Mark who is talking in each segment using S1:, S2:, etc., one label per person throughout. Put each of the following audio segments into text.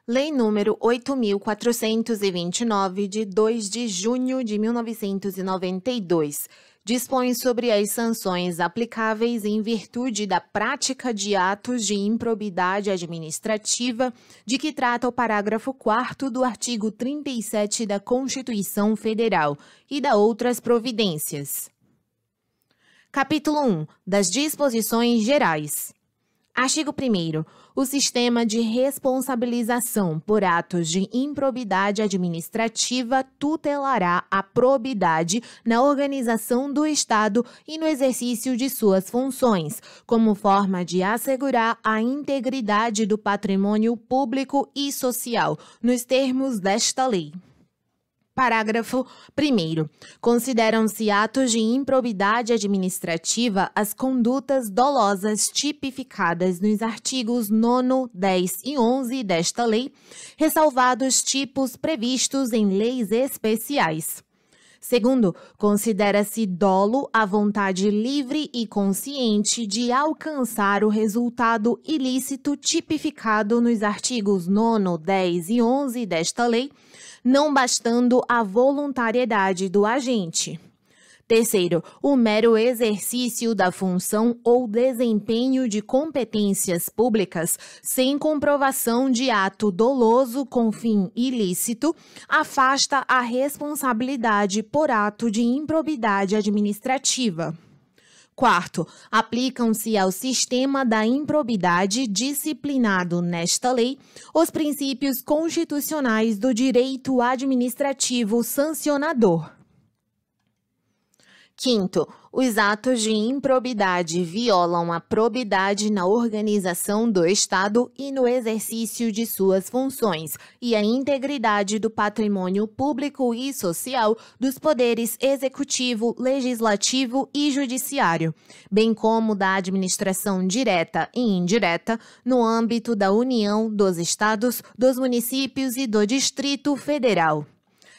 S1: Lei nº 8.429, de 2 de junho de 1992, dispõe sobre as sanções aplicáveis em virtude da prática de atos de improbidade administrativa, de que trata o parágrafo 4º do artigo 37 da Constituição Federal e da outras providências. Capítulo 1. Das disposições gerais. Artigo 1º. O sistema de responsabilização por atos de improbidade administrativa tutelará a probidade na organização do Estado e no exercício de suas funções, como forma de assegurar a integridade do patrimônio público e social, nos termos desta lei. Parágrafo 1º. Consideram-se atos de improbidade administrativa as condutas dolosas tipificadas nos artigos 9º, 10 e 11 desta lei, ressalvados tipos previstos em leis especiais. Segundo, considera-se dolo a vontade livre e consciente de alcançar o resultado ilícito tipificado nos artigos 9º, 10 e 11 desta lei, não bastando a voluntariedade do agente. Terceiro, o mero exercício da função ou desempenho de competências públicas sem comprovação de ato doloso com fim ilícito afasta a responsabilidade por ato de improbidade administrativa. Quarto, aplicam-se ao sistema da improbidade disciplinado nesta lei os princípios constitucionais do direito administrativo sancionador. Quinto, os atos de improbidade violam a probidade na organização do Estado e no exercício de suas funções e a integridade do patrimônio público e social dos poderes executivo, legislativo e judiciário, bem como da administração direta e indireta no âmbito da União, dos Estados, dos municípios e do Distrito Federal.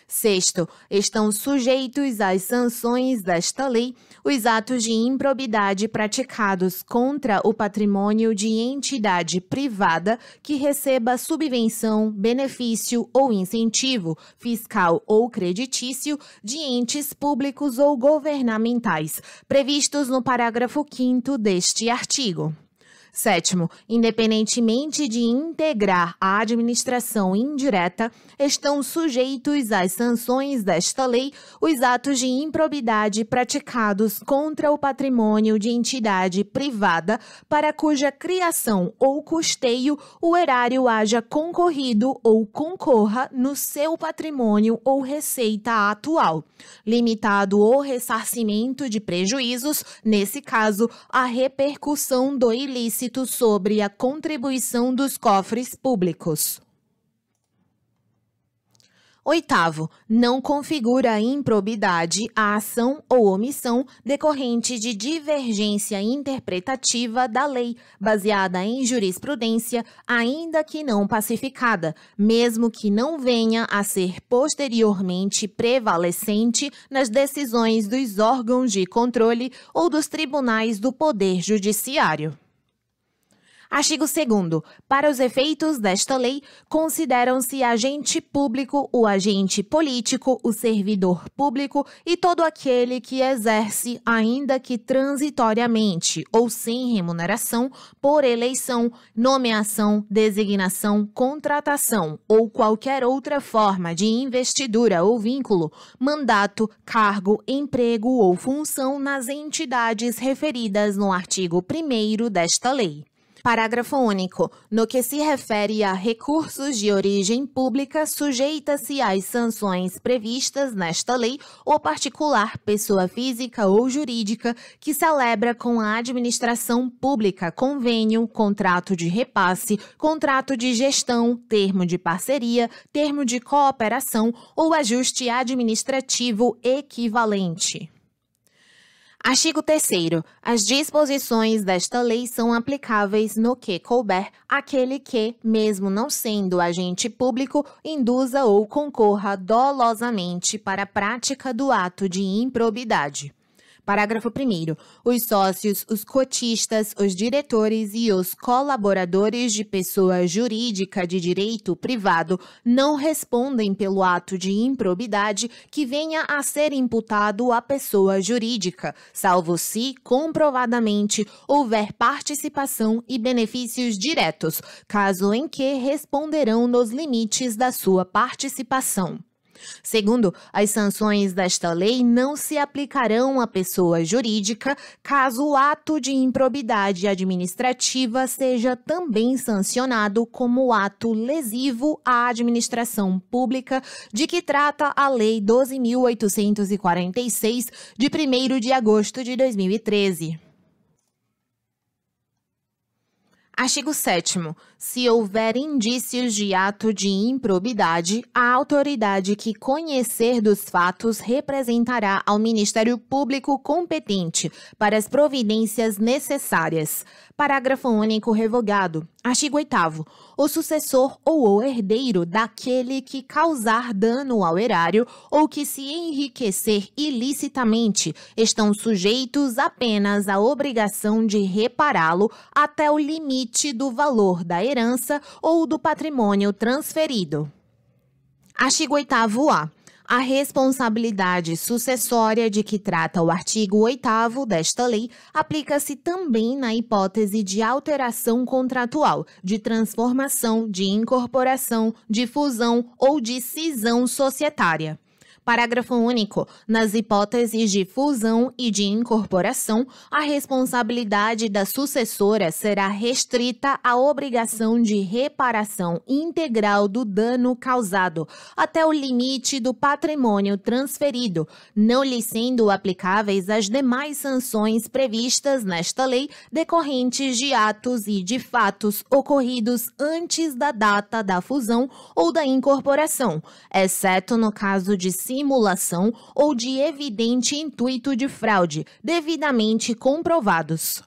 S1: Sexto, estão sujeitos às sanções desta lei os atos de improbidade praticados contra o patrimônio de entidade privada que receba subvenção, benefício ou incentivo fiscal ou creditício de entes públicos ou governamentais, previstos no parágrafo 5º deste artigo. Sétimo, independentemente de integrar a administração indireta, estão sujeitos às sanções desta lei os atos de improbidade praticados contra o patrimônio de entidade privada para cuja criação ou custeio o erário haja concorrido ou concorra no seu patrimônio ou receita atual, limitado o ressarcimento de prejuízos, nesse caso, a repercussão do ilícito sobre a contribuição dos cofres públicos. Oitavo, não configura improbidade a ação ou omissão decorrente de divergência interpretativa da lei, baseada em jurisprudência, ainda que não pacificada, mesmo que não venha a ser posteriormente prevalecente nas decisões dos órgãos de controle ou dos tribunais do Poder Judiciário. Artigo 2º. Para os efeitos desta lei, consideram-se agente público o agente político, o servidor público e todo aquele que exerce, ainda que transitoriamente ou sem remuneração, por eleição, nomeação, designação, contratação ou qualquer outra forma de investidura ou vínculo, mandato, cargo, emprego ou função nas entidades referidas no artigo 1º desta lei. Parágrafo único. No que se refere a recursos de origem pública, sujeita-se às sanções previstas nesta lei o particular, pessoa física ou jurídica, que celebra com a administração pública convênio, contrato de repasse, contrato de gestão, termo de parceria, termo de cooperação ou ajuste administrativo equivalente. Artigo 3º. As disposições desta lei são aplicáveis no que couber àquele que, mesmo não sendo agente público, induza ou concorra dolosamente para a prática do ato de improbidade. Parágrafo 1º. Os sócios, os cotistas, os diretores e os colaboradores de pessoa jurídica de direito privado não respondem pelo ato de improbidade que venha a ser imputado à pessoa jurídica, salvo se, comprovadamente, houver participação e benefícios diretos, caso em que responderão nos limites da sua participação. Segundo, as sanções desta lei não se aplicarão à pessoa jurídica caso o ato de improbidade administrativa seja também sancionado como ato lesivo à administração pública de que trata a Lei 12.846, de 1º de agosto de 2013. Artigo 7º. Se houver indícios de ato de improbidade, a autoridade que conhecer dos fatos representará ao Ministério Público competente para as providências necessárias. Parágrafo único revogado. Artigo 8º. O sucessor ou o herdeiro daquele que causar dano ao erário ou que se enriquecer ilicitamente estão sujeitos apenas à obrigação de repará-lo até o limite do valor da herança ou do patrimônio transferido. Artigo 8º-A. A responsabilidade sucessória de que trata o artigo 8º desta lei aplica-se também na hipótese de alteração contratual, de transformação, de incorporação, de fusão ou de cisão societária. Parágrafo único. Nas hipóteses de fusão e de incorporação, a responsabilidade da sucessora será restrita à obrigação de reparação integral do dano causado, até o limite do patrimônio transferido, não lhe sendo aplicáveis as demais sanções previstas nesta lei decorrentes de atos e de fatos ocorridos antes da data da fusão ou da incorporação, exceto no caso de simulação ou de evidente intuito de fraude, devidamente comprovados.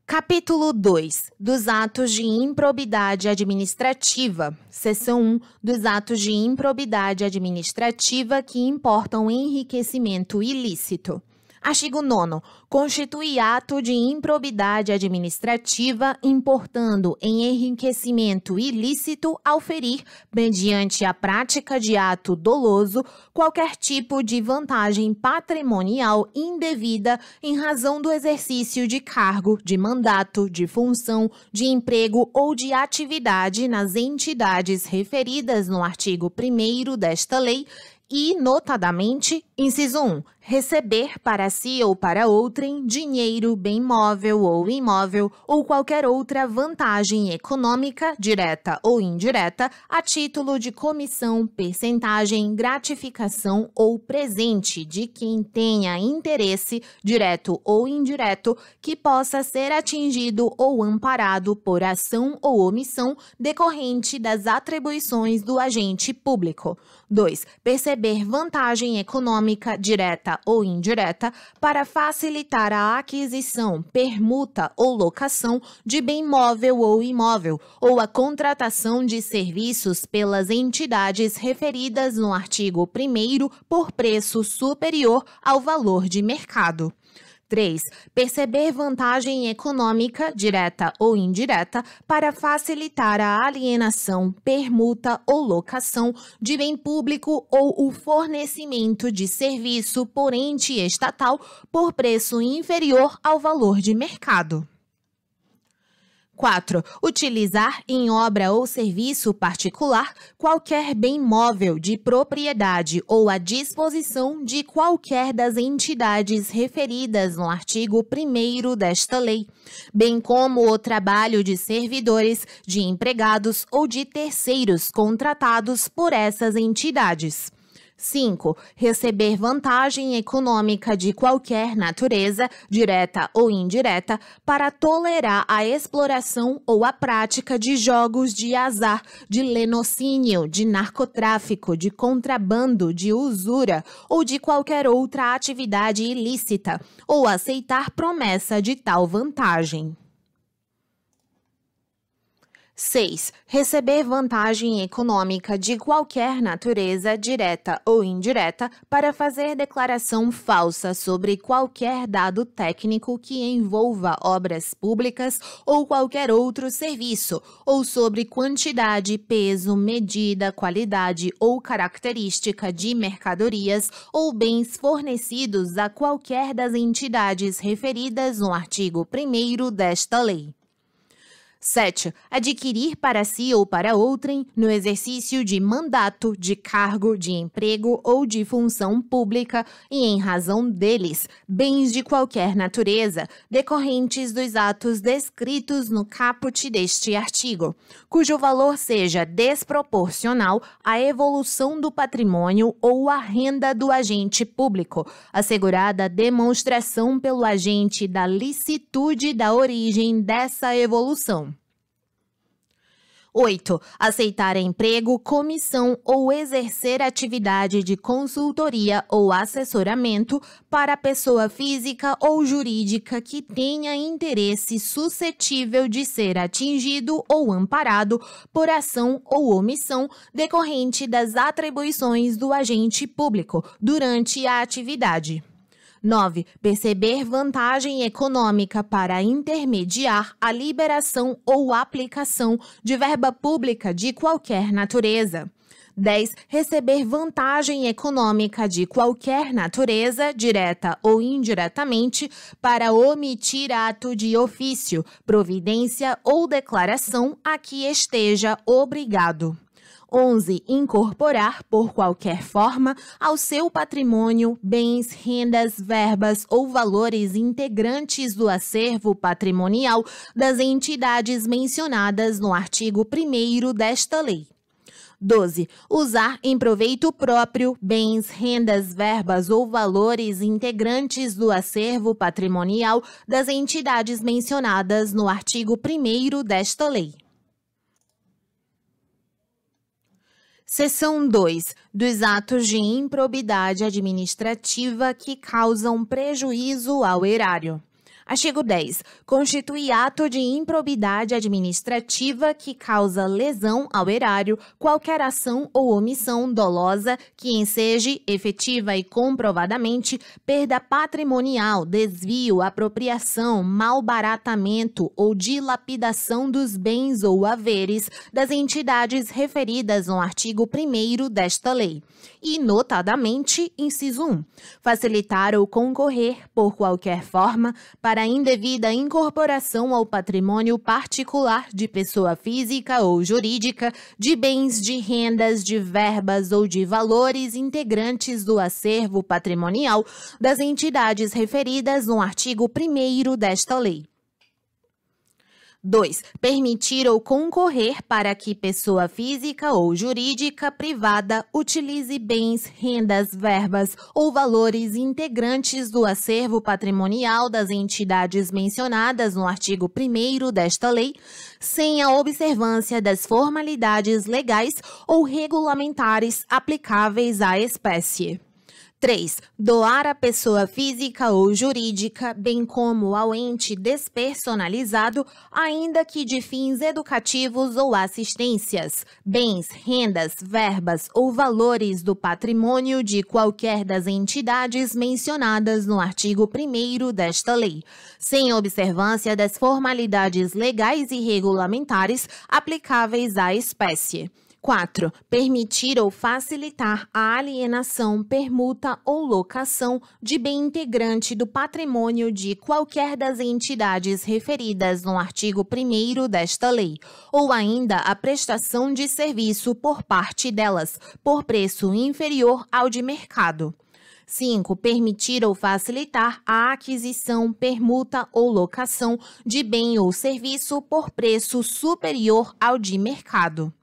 S1: Capítulo 2. Dos atos de improbidade administrativa. Seção 1. Dos atos de improbidade administrativa que importam enriquecimento ilícito. Artigo 9º. Constitui ato de improbidade administrativa importando em enriquecimento ilícito ao ferir, mediante a prática de ato doloso, qualquer tipo de vantagem patrimonial indevida em razão do exercício de cargo, de mandato, de função, de emprego ou de atividade nas entidades referidas no artigo 1º desta lei, e, notadamente, inciso 1, receber para si ou para outrem dinheiro, bem móvel ou imóvel ou qualquer outra vantagem econômica, direta ou indireta, a título de comissão, percentagem, gratificação ou presente de quem tenha interesse, direto ou indireto, que possa ser atingido ou amparado por ação ou omissão decorrente das atribuições do agente público. 2. Perceber vantagem econômica, direta ou indireta, para facilitar a aquisição, permuta ou locação de bem móvel ou imóvel, ou a contratação de serviços pelas entidades referidas no artigo 1º por preço superior ao valor de mercado. 3. Perceber vantagem econômica, direta ou indireta, para facilitar a alienação, permuta ou locação de bem público ou o fornecimento de serviço por ente estatal por preço inferior ao valor de mercado. 4. Utilizar em obra ou serviço particular qualquer bem móvel de propriedade ou à disposição de qualquer das entidades referidas no artigo 1º desta lei, bem como o trabalho de servidores, de empregados ou de terceiros contratados por essas entidades. 5. Receber vantagem econômica de qualquer natureza, direta ou indireta, para tolerar a exploração ou a prática de jogos de azar, de lenocínio, de narcotráfico, de contrabando, de usura ou de qualquer outra atividade ilícita, ou aceitar promessa de tal vantagem. 6. Receber vantagem econômica de qualquer natureza, direta ou indireta, para fazer declaração falsa sobre qualquer dado técnico que envolva obras públicas ou qualquer outro serviço, ou sobre quantidade, peso, medida, qualidade ou característica de mercadorias ou bens fornecidos a qualquer das entidades referidas no artigo 1º desta lei. 7. Adquirir para si ou para outrem, no exercício de mandato, de cargo, de emprego ou de função pública e em razão deles, bens de qualquer natureza, decorrentes dos atos descritos no caput deste artigo, cujo valor seja desproporcional à evolução do patrimônio ou à renda do agente público, assegurada a demonstração pelo agente da licitude da origem dessa evolução. 8. Aceitar emprego, comissão ou exercer atividade de consultoria ou assessoramento para pessoa física ou jurídica que tenha interesse suscetível de ser atingido ou amparado por ação ou omissão decorrente das atribuições do agente público durante a atividade. 9. Perceber vantagem econômica para intermediar a liberação ou aplicação de verba pública de qualquer natureza. 10. Receber vantagem econômica de qualquer natureza, direta ou indiretamente, para omitir ato de ofício, providência ou declaração a que esteja obrigado. 11. Incorporar, por qualquer forma, ao seu patrimônio, bens, rendas, verbas ou valores integrantes do acervo patrimonial das entidades mencionadas no artigo 1º desta lei. 12. Usar em proveito próprio bens, rendas, verbas ou valores integrantes do acervo patrimonial das entidades mencionadas no artigo 1º desta lei. Seção 2. Dos atos de improbidade administrativa que causam prejuízo ao erário. Artigo 10. Constitui ato de improbidade administrativa que causa lesão ao erário qualquer ação ou omissão dolosa que enseje, efetiva e comprovadamente, perda patrimonial, desvio, apropriação, malbaratamento ou dilapidação dos bens ou haveres das entidades referidas no artigo 1º desta lei. E, notadamente, inciso 1. Facilitar ou concorrer, por qualquer forma, para a indevida incorporação ao patrimônio particular de pessoa física ou jurídica, de bens, de rendas, de verbas ou de valores integrantes do acervo patrimonial das entidades referidas no artigo 1º desta lei. 2. Permitir ou concorrer para que pessoa física ou jurídica privada utilize bens, rendas, verbas ou valores integrantes do acervo patrimonial das entidades mencionadas no artigo 1º desta lei, sem a observância das formalidades legais ou regulamentares aplicáveis à espécie. 3. Doar à pessoa física ou jurídica, bem como ao ente despersonalizado, ainda que de fins educativos ou assistências, bens, rendas, verbas ou valores do patrimônio de qualquer das entidades mencionadas no artigo 1º desta lei, sem observância das formalidades legais e regulamentares aplicáveis à espécie. 4. Permitir ou facilitar a alienação, permuta ou locação de bem integrante do patrimônio de qualquer das entidades referidas no artigo 1º desta lei, ou ainda a prestação de serviço por parte delas, por preço inferior ao de mercado. 5. Permitir ou facilitar a aquisição, permuta ou locação de bem ou serviço por preço superior ao de mercado.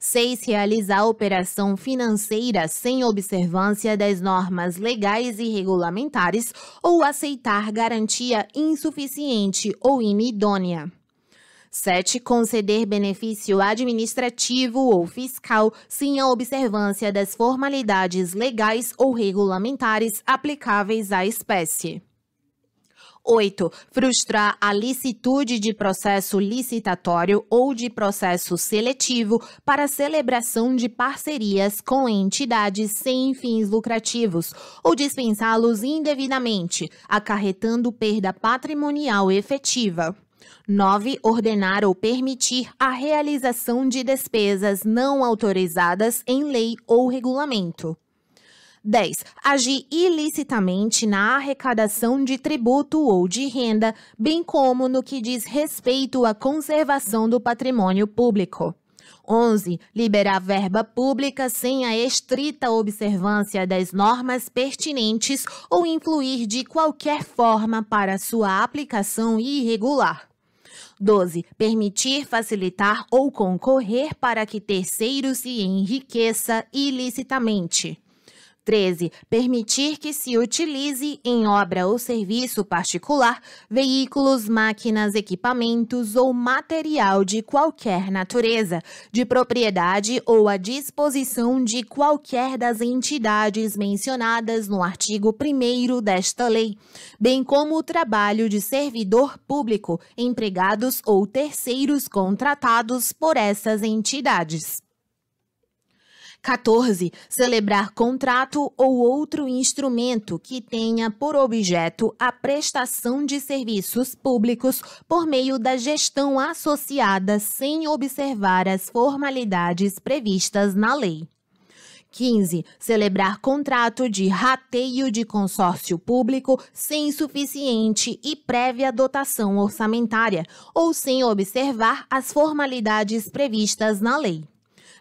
S1: 6. Realizar operação financeira sem observância das normas legais e regulamentares ou aceitar garantia insuficiente ou inidônea. 7. Conceder benefício administrativo ou fiscal sem a observância das formalidades legais ou regulamentares aplicáveis à espécie. 8. Frustrar a licitude de processo licitatório ou de processo seletivo para celebração de parcerias com entidades sem fins lucrativos ou dispensá-los indevidamente, acarretando perda patrimonial efetiva. 9. Ordenar ou permitir a realização de despesas não autorizadas em lei ou regulamento. 10. Agir ilicitamente na arrecadação de tributo ou de renda, bem como no que diz respeito à conservação do patrimônio público. 11. Liberar verba pública sem a estrita observância das normas pertinentes ou influir de qualquer forma para sua aplicação irregular. 12. Permitir, facilitar ou concorrer para que terceiro se enriqueça ilicitamente. 13. Permitir que se utilize em obra ou serviço particular veículos, máquinas, equipamentos ou material de qualquer natureza, de propriedade ou à disposição de qualquer das entidades mencionadas no artigo 1º desta lei, bem como o trabalho de servidor público, empregados ou terceiros contratados por essas entidades. 14. Celebrar contrato ou outro instrumento que tenha por objeto a prestação de serviços públicos por meio da gestão associada sem observar as formalidades previstas na lei. 15. Celebrar contrato de rateio de consórcio público sem suficiente e prévia dotação orçamentária ou sem observar as formalidades previstas na lei.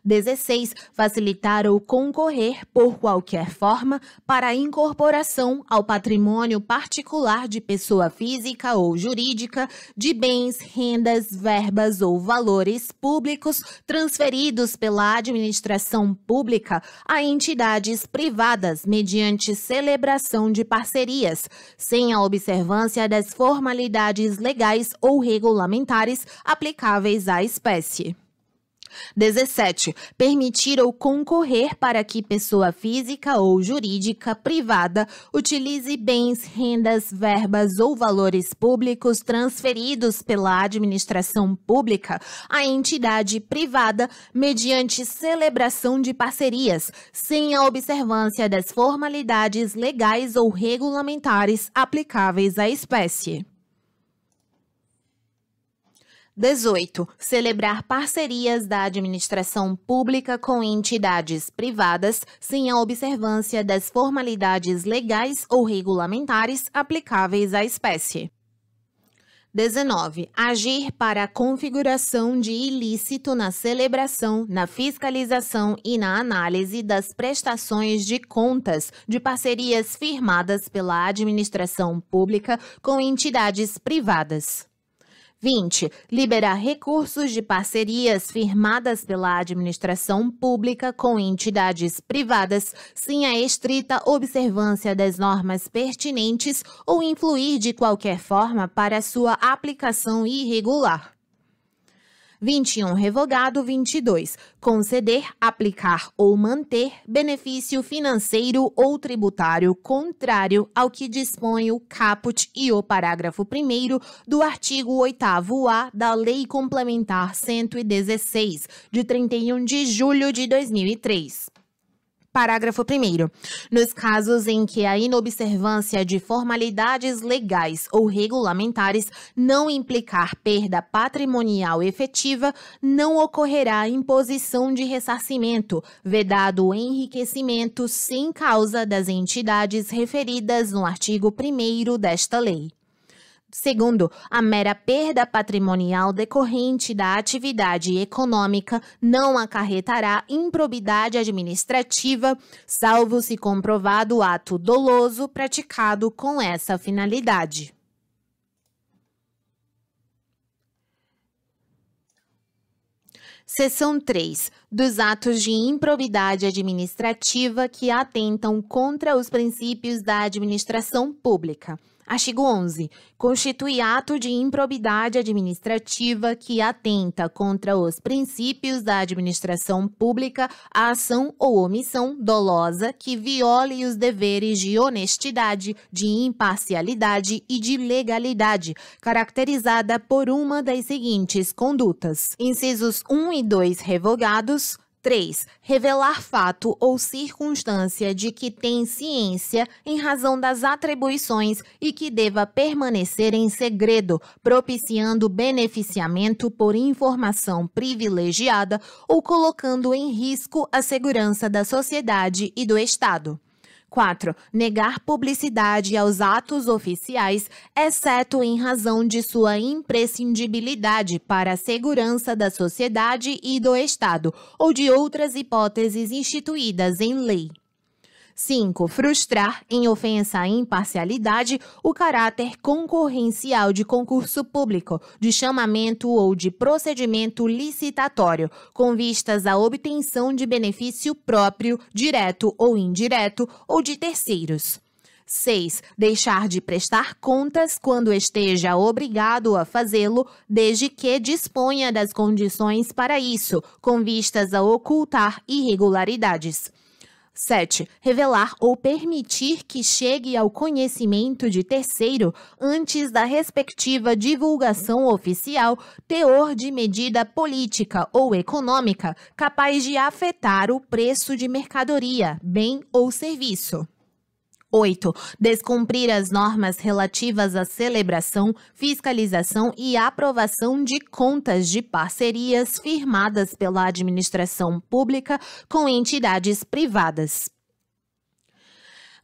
S1: 16. Facilitar ou concorrer por qualquer forma para a incorporação ao patrimônio particular de pessoa física ou jurídica de bens, rendas, verbas ou valores públicos transferidos pela administração pública a entidades privadas mediante celebração de parcerias, sem a observância das formalidades legais ou regulamentares aplicáveis à espécie. 17. Permitir ou concorrer para que pessoa física ou jurídica privada utilize bens, rendas, verbas ou valores públicos transferidos pela administração pública à entidade privada mediante celebração de parcerias, sem a observância das formalidades legais ou regulamentares aplicáveis à espécie. 18. Celebrar parcerias da administração pública com entidades privadas sem a observância das formalidades legais ou regulamentares aplicáveis à espécie. 19. Agir para a configuração de ilícito na celebração, na fiscalização e na análise das prestações de contas de parcerias firmadas pela administração pública com entidades privadas. 20. Liberar recursos de parcerias firmadas pela administração pública com entidades privadas sem a estrita observância das normas pertinentes ou influir de qualquer forma para sua aplicação irregular. 21. Revogado. 22. Conceder, aplicar ou manter benefício financeiro ou tributário contrário ao que dispõe o caput e o parágrafo 1º do artigo 8º-A da Lei Complementar 116, de 31 de julho de 2003. Parágrafo 1º. Nos casos em que a inobservância de formalidades legais ou regulamentares não implicar perda patrimonial efetiva, não ocorrerá imposição de ressarcimento, vedado o enriquecimento sem causa das entidades referidas no artigo 1º desta lei. Segundo, a mera perda patrimonial decorrente da atividade econômica não acarretará improbidade administrativa, salvo se comprovado ato doloso praticado com essa finalidade. Seção 3. Dos atos de improbidade administrativa que atentam contra os princípios da administração pública. Artigo 11. Constitui ato de improbidade administrativa que atenta contra os princípios da administração pública a ação ou omissão dolosa que viole os deveres de honestidade, de imparcialidade e de legalidade, caracterizada por uma das seguintes condutas. Incisos 1 e 2 revogados. 3. Revelar fato ou circunstância de que tem ciência em razão das atribuições e que deva permanecer em segredo, propiciando beneficiamento por informação privilegiada ou colocando em risco a segurança da sociedade e do Estado. 4. Negar publicidade aos atos oficiais, exceto em razão de sua imprescindibilidade para a segurança da sociedade e do Estado, ou de outras hipóteses instituídas em lei. 5. Frustrar, em ofensa à imparcialidade, o caráter concorrencial de concurso público, de chamamento ou de procedimento licitatório, com vistas à obtenção de benefício próprio, direto ou indireto, ou de terceiros. 6. Deixar de prestar contas quando esteja obrigado a fazê-lo, desde que disponha das condições para isso, com vistas a ocultar irregularidades. 7. Revelar ou permitir que chegue ao conhecimento de terceiro, antes da respectiva divulgação oficial, teor de medida política ou econômica capaz de afetar o preço de mercadoria, bem ou serviço. 8. Descumprir as normas relativas à celebração, fiscalização e aprovação de contas de parcerias firmadas pela administração pública com entidades privadas.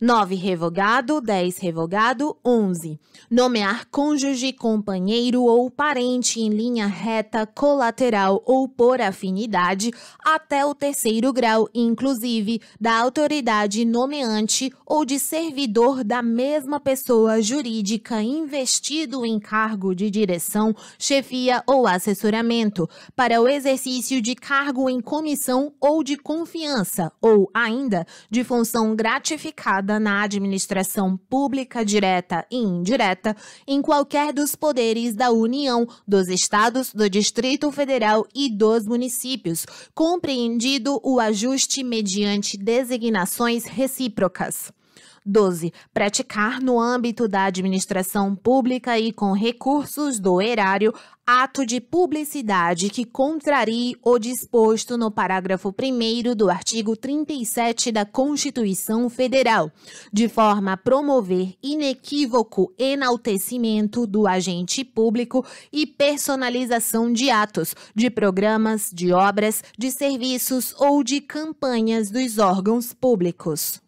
S1: 9. Revogado. 10. Revogado. 11. Nomear cônjuge, companheiro ou parente em linha reta, colateral ou por afinidade até o 3º grau, inclusive da autoridade nomeante ou de servidor da mesma pessoa jurídica investido em cargo de direção, chefia ou assessoramento, para o exercício de cargo em comissão ou de confiança, ou ainda de função gratificada na administração pública direta e indireta, em qualquer dos poderes da União, dos Estados, do Distrito Federal e dos municípios, compreendido o ajuste mediante designações recíprocas. 12. Praticar no âmbito da administração pública e com recursos do erário ato de publicidade que contrarie o disposto no parágrafo 1º do artigo 37 da Constituição Federal, de forma a promover inequívoco enaltecimento do agente público e personalização de atos, de programas, de obras, de serviços ou de campanhas dos órgãos públicos.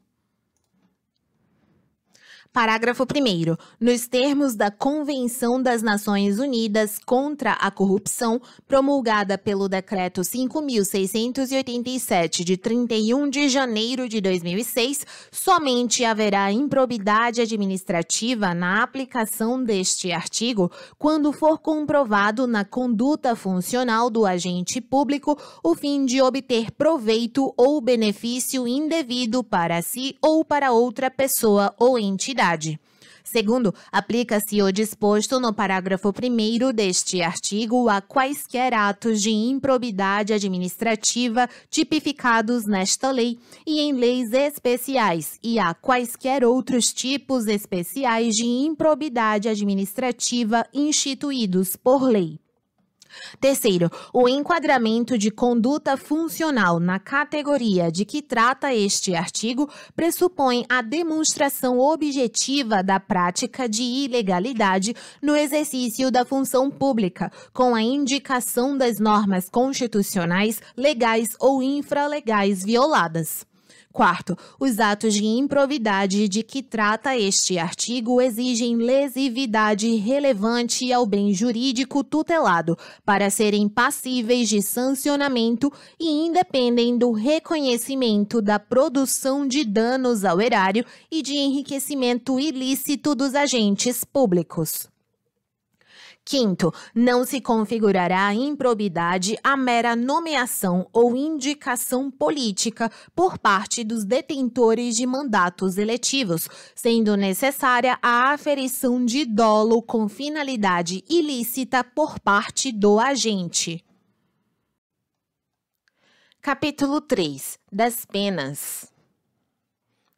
S1: Parágrafo 1º. Nos termos da Convenção das Nações Unidas contra a Corrupção, promulgada pelo Decreto 5.687, de 31 de janeiro de 2006, somente haverá improbidade administrativa na aplicação deste artigo quando for comprovado na conduta funcional do agente público o fim de obter proveito ou benefício indevido para si ou para outra pessoa ou entidade. Segundo, aplica-se o disposto no parágrafo 1º deste artigo a quaisquer atos de improbidade administrativa tipificados nesta lei e em leis especiais e a quaisquer outros tipos especiais de improbidade administrativa instituídos por lei. Terceiro, o enquadramento de conduta funcional na categoria de que trata este artigo pressupõe a demonstração objetiva da prática de ilegalidade no exercício da função pública, com a indicação das normas constitucionais, legais ou infralegais violadas. Quarto, os atos de improbidade de que trata este artigo exigem lesividade relevante ao bem jurídico tutelado para serem passíveis de sancionamento e independem do reconhecimento da produção de danos ao erário e de enriquecimento ilícito dos agentes públicos. Quinto, não se configurará improbidade a mera nomeação ou indicação política por parte dos detentores de mandatos eletivos, sendo necessária a aferição de dolo com finalidade ilícita por parte do agente. Capítulo 3. Das penas.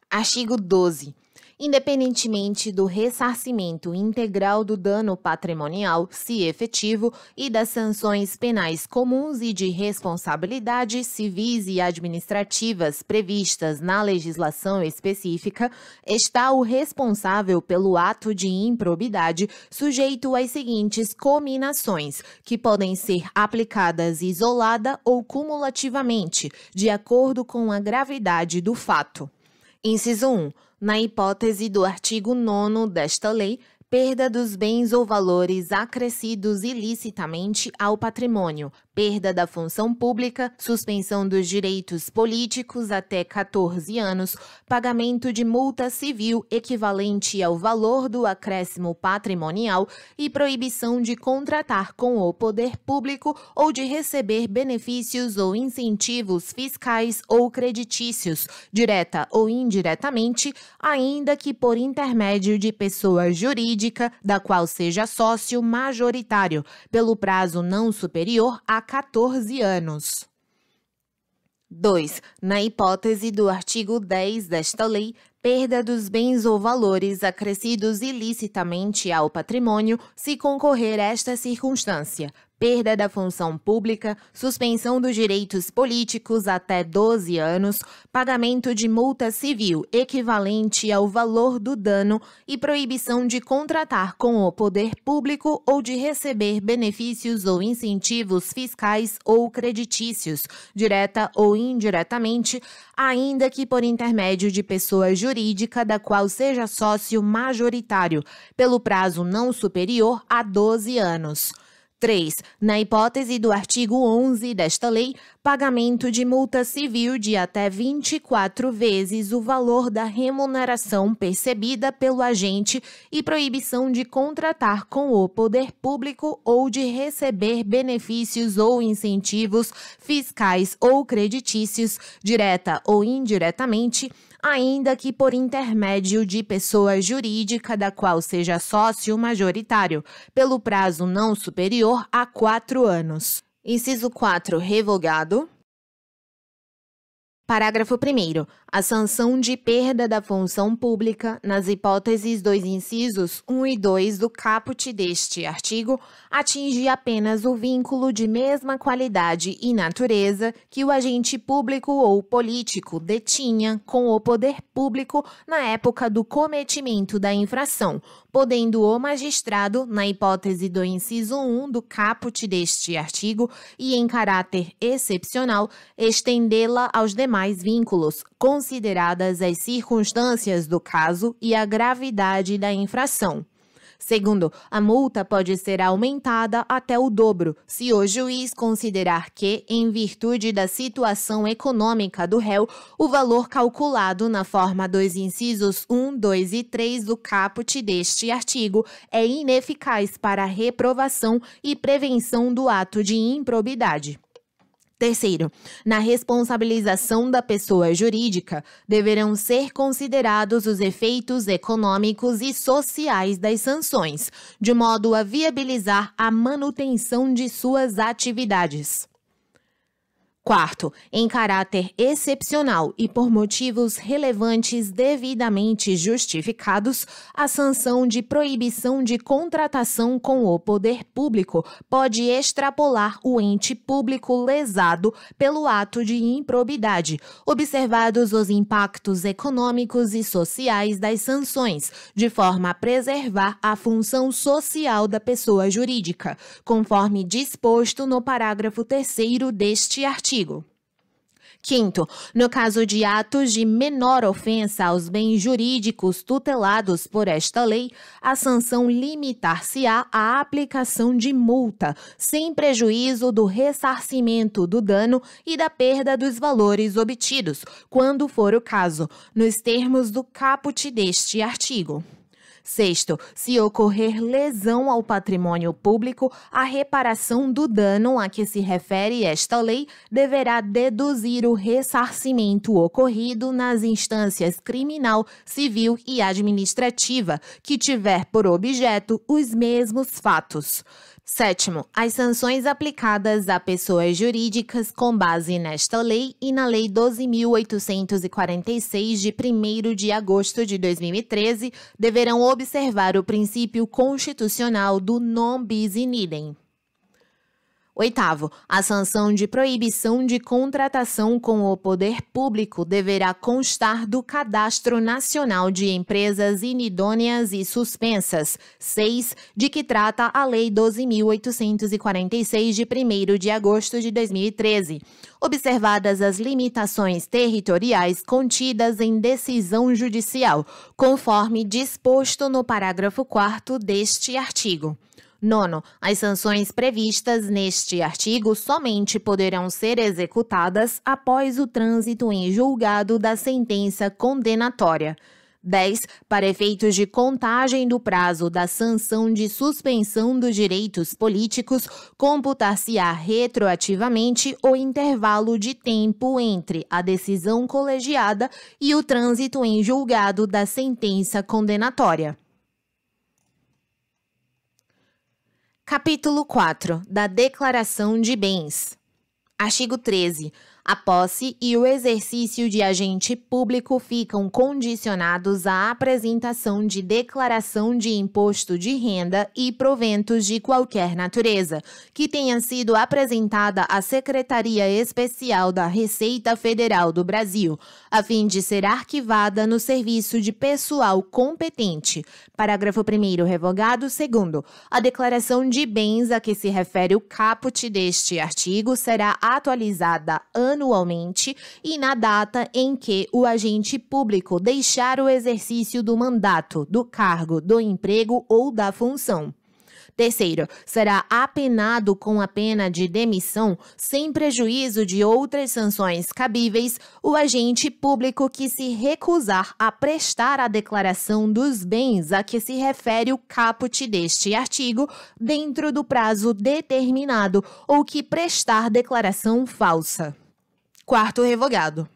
S1: Artigo 12. Independentemente do ressarcimento integral do dano patrimonial, se efetivo, e das sanções penais comuns e de responsabilidade civis e administrativas previstas na legislação específica, está o responsável pelo ato de improbidade sujeito às seguintes cominações, que podem ser aplicadas isolada ou cumulativamente, de acordo com a gravidade do fato. Inciso 1. Na hipótese do artigo 9º desta lei, perda dos bens ou valores acrescidos ilicitamente ao patrimônio, perda da função pública, suspensão dos direitos políticos até 14 anos, pagamento de multa civil equivalente ao valor do acréscimo patrimonial e proibição de contratar com o poder público ou de receber benefícios ou incentivos fiscais ou creditícios, direta ou indiretamente, ainda que por intermédio de pessoa jurídica da qual seja sócio majoritário, pelo prazo não superior a 14 anos. 2. Na hipótese do artigo 10 desta lei, perda dos bens ou valores acrescidos ilicitamente ao patrimônio, se concorrer esta circunstância: perda da função pública, suspensão dos direitos políticos até 12 anos, pagamento de multa civil equivalente ao valor do dano e proibição de contratar com o poder público ou de receber benefícios ou incentivos fiscais ou creditícios, direta ou indiretamente, ainda que por intermédio de pessoa jurídica da qual seja sócio majoritário, pelo prazo não superior a 12 anos. 3. Na hipótese do artigo 11 desta lei, pagamento de multa civil de até 24 vezes o valor da remuneração percebida pelo agente e proibição de contratar com o poder público ou de receber benefícios ou incentivos fiscais ou creditícios, direta ou indiretamente, ainda que por intermédio de pessoa jurídica da qual seja sócio majoritário, pelo prazo não superior a 4 anos. Inciso 4. Revogado. Parágrafo 1º. A sanção de perda da função pública, nas hipóteses dos incisos 1 e 2 do caput deste artigo, atinge apenas o vínculo de mesma qualidade e natureza que o agente público ou político detinha com o poder público na época do cometimento da infração, podendo o magistrado, na hipótese do inciso 1 do caput deste artigo e em caráter excepcional, estendê-la aos demais vínculos, consideradas as circunstâncias do caso e a gravidade da infração. Segundo, a multa pode ser aumentada até o dobro, se o juiz considerar que, em virtude da situação econômica do réu, o valor calculado na forma dos incisos 1, 2 e 3 do caput deste artigo é ineficaz para a reprovação e prevenção do ato de improbidade. Terceiro, na responsabilização da pessoa jurídica, deverão ser considerados os efeitos econômicos e sociais das sanções, de modo a viabilizar a manutenção de suas atividades. Quarto, em caráter excepcional e por motivos relevantes devidamente justificados, a sanção de proibição de contratação com o poder público pode extrapolar o ente público lesado pelo ato de improbidade, observados os impactos econômicos e sociais das sanções, de forma a preservar a função social da pessoa jurídica, conforme disposto no parágrafo 3º deste artigo. Quinto, no caso de atos de menor ofensa aos bens jurídicos tutelados por esta lei, a sanção limitar-se-á à aplicação de multa, sem prejuízo do ressarcimento do dano e da perda dos valores obtidos, quando for o caso, nos termos do caput deste artigo. Sexto, se ocorrer lesão ao patrimônio público, a reparação do dano a que se refere esta lei deverá deduzir o ressarcimento ocorrido nas instâncias criminal, civil e administrativa, que tiver por objeto os mesmos fatos. Sétimo, as sanções aplicadas a pessoas jurídicas com base nesta lei e na Lei 12.846, de 1º de agosto de 2013, deverão observar o princípio constitucional do non bis in idem. Oitavo, a sanção de proibição de contratação com o poder público deverá constar do Cadastro Nacional de Empresas Inidôneas e Suspensas, 6, de que trata a Lei 12.846, de 1º de agosto de 2013, observadas as limitações territoriais contidas em decisão judicial, conforme disposto no parágrafo 4º deste artigo. Nono, as sanções previstas neste artigo somente poderão ser executadas após o trânsito em julgado da sentença condenatória. 10. Para efeitos de contagem do prazo da sanção de suspensão dos direitos políticos, computar-se-á retroativamente o intervalo de tempo entre a decisão colegiada e o trânsito em julgado da sentença condenatória. Capítulo 4. Da Declaração de Bens. Artigo 13. A posse e o exercício de agente público ficam condicionados à apresentação de declaração de imposto de renda e proventos de qualquer natureza, que tenha sido apresentada à Secretaria Especial da Receita Federal do Brasil, a fim de ser arquivada no serviço de pessoal competente. Parágrafo 1º revogado. 2º, a declaração de bens a que se refere o caput deste artigo será atualizada anualmente e na data em que o agente público deixar o exercício do mandato, do cargo, do emprego ou da função. 3º, será apenado com a pena de demissão, sem prejuízo de outras sanções cabíveis, o agente público que se recusar a prestar a declaração dos bens a que se refere o caput deste artigo dentro do prazo determinado ou que prestar declaração falsa. 4º revogado.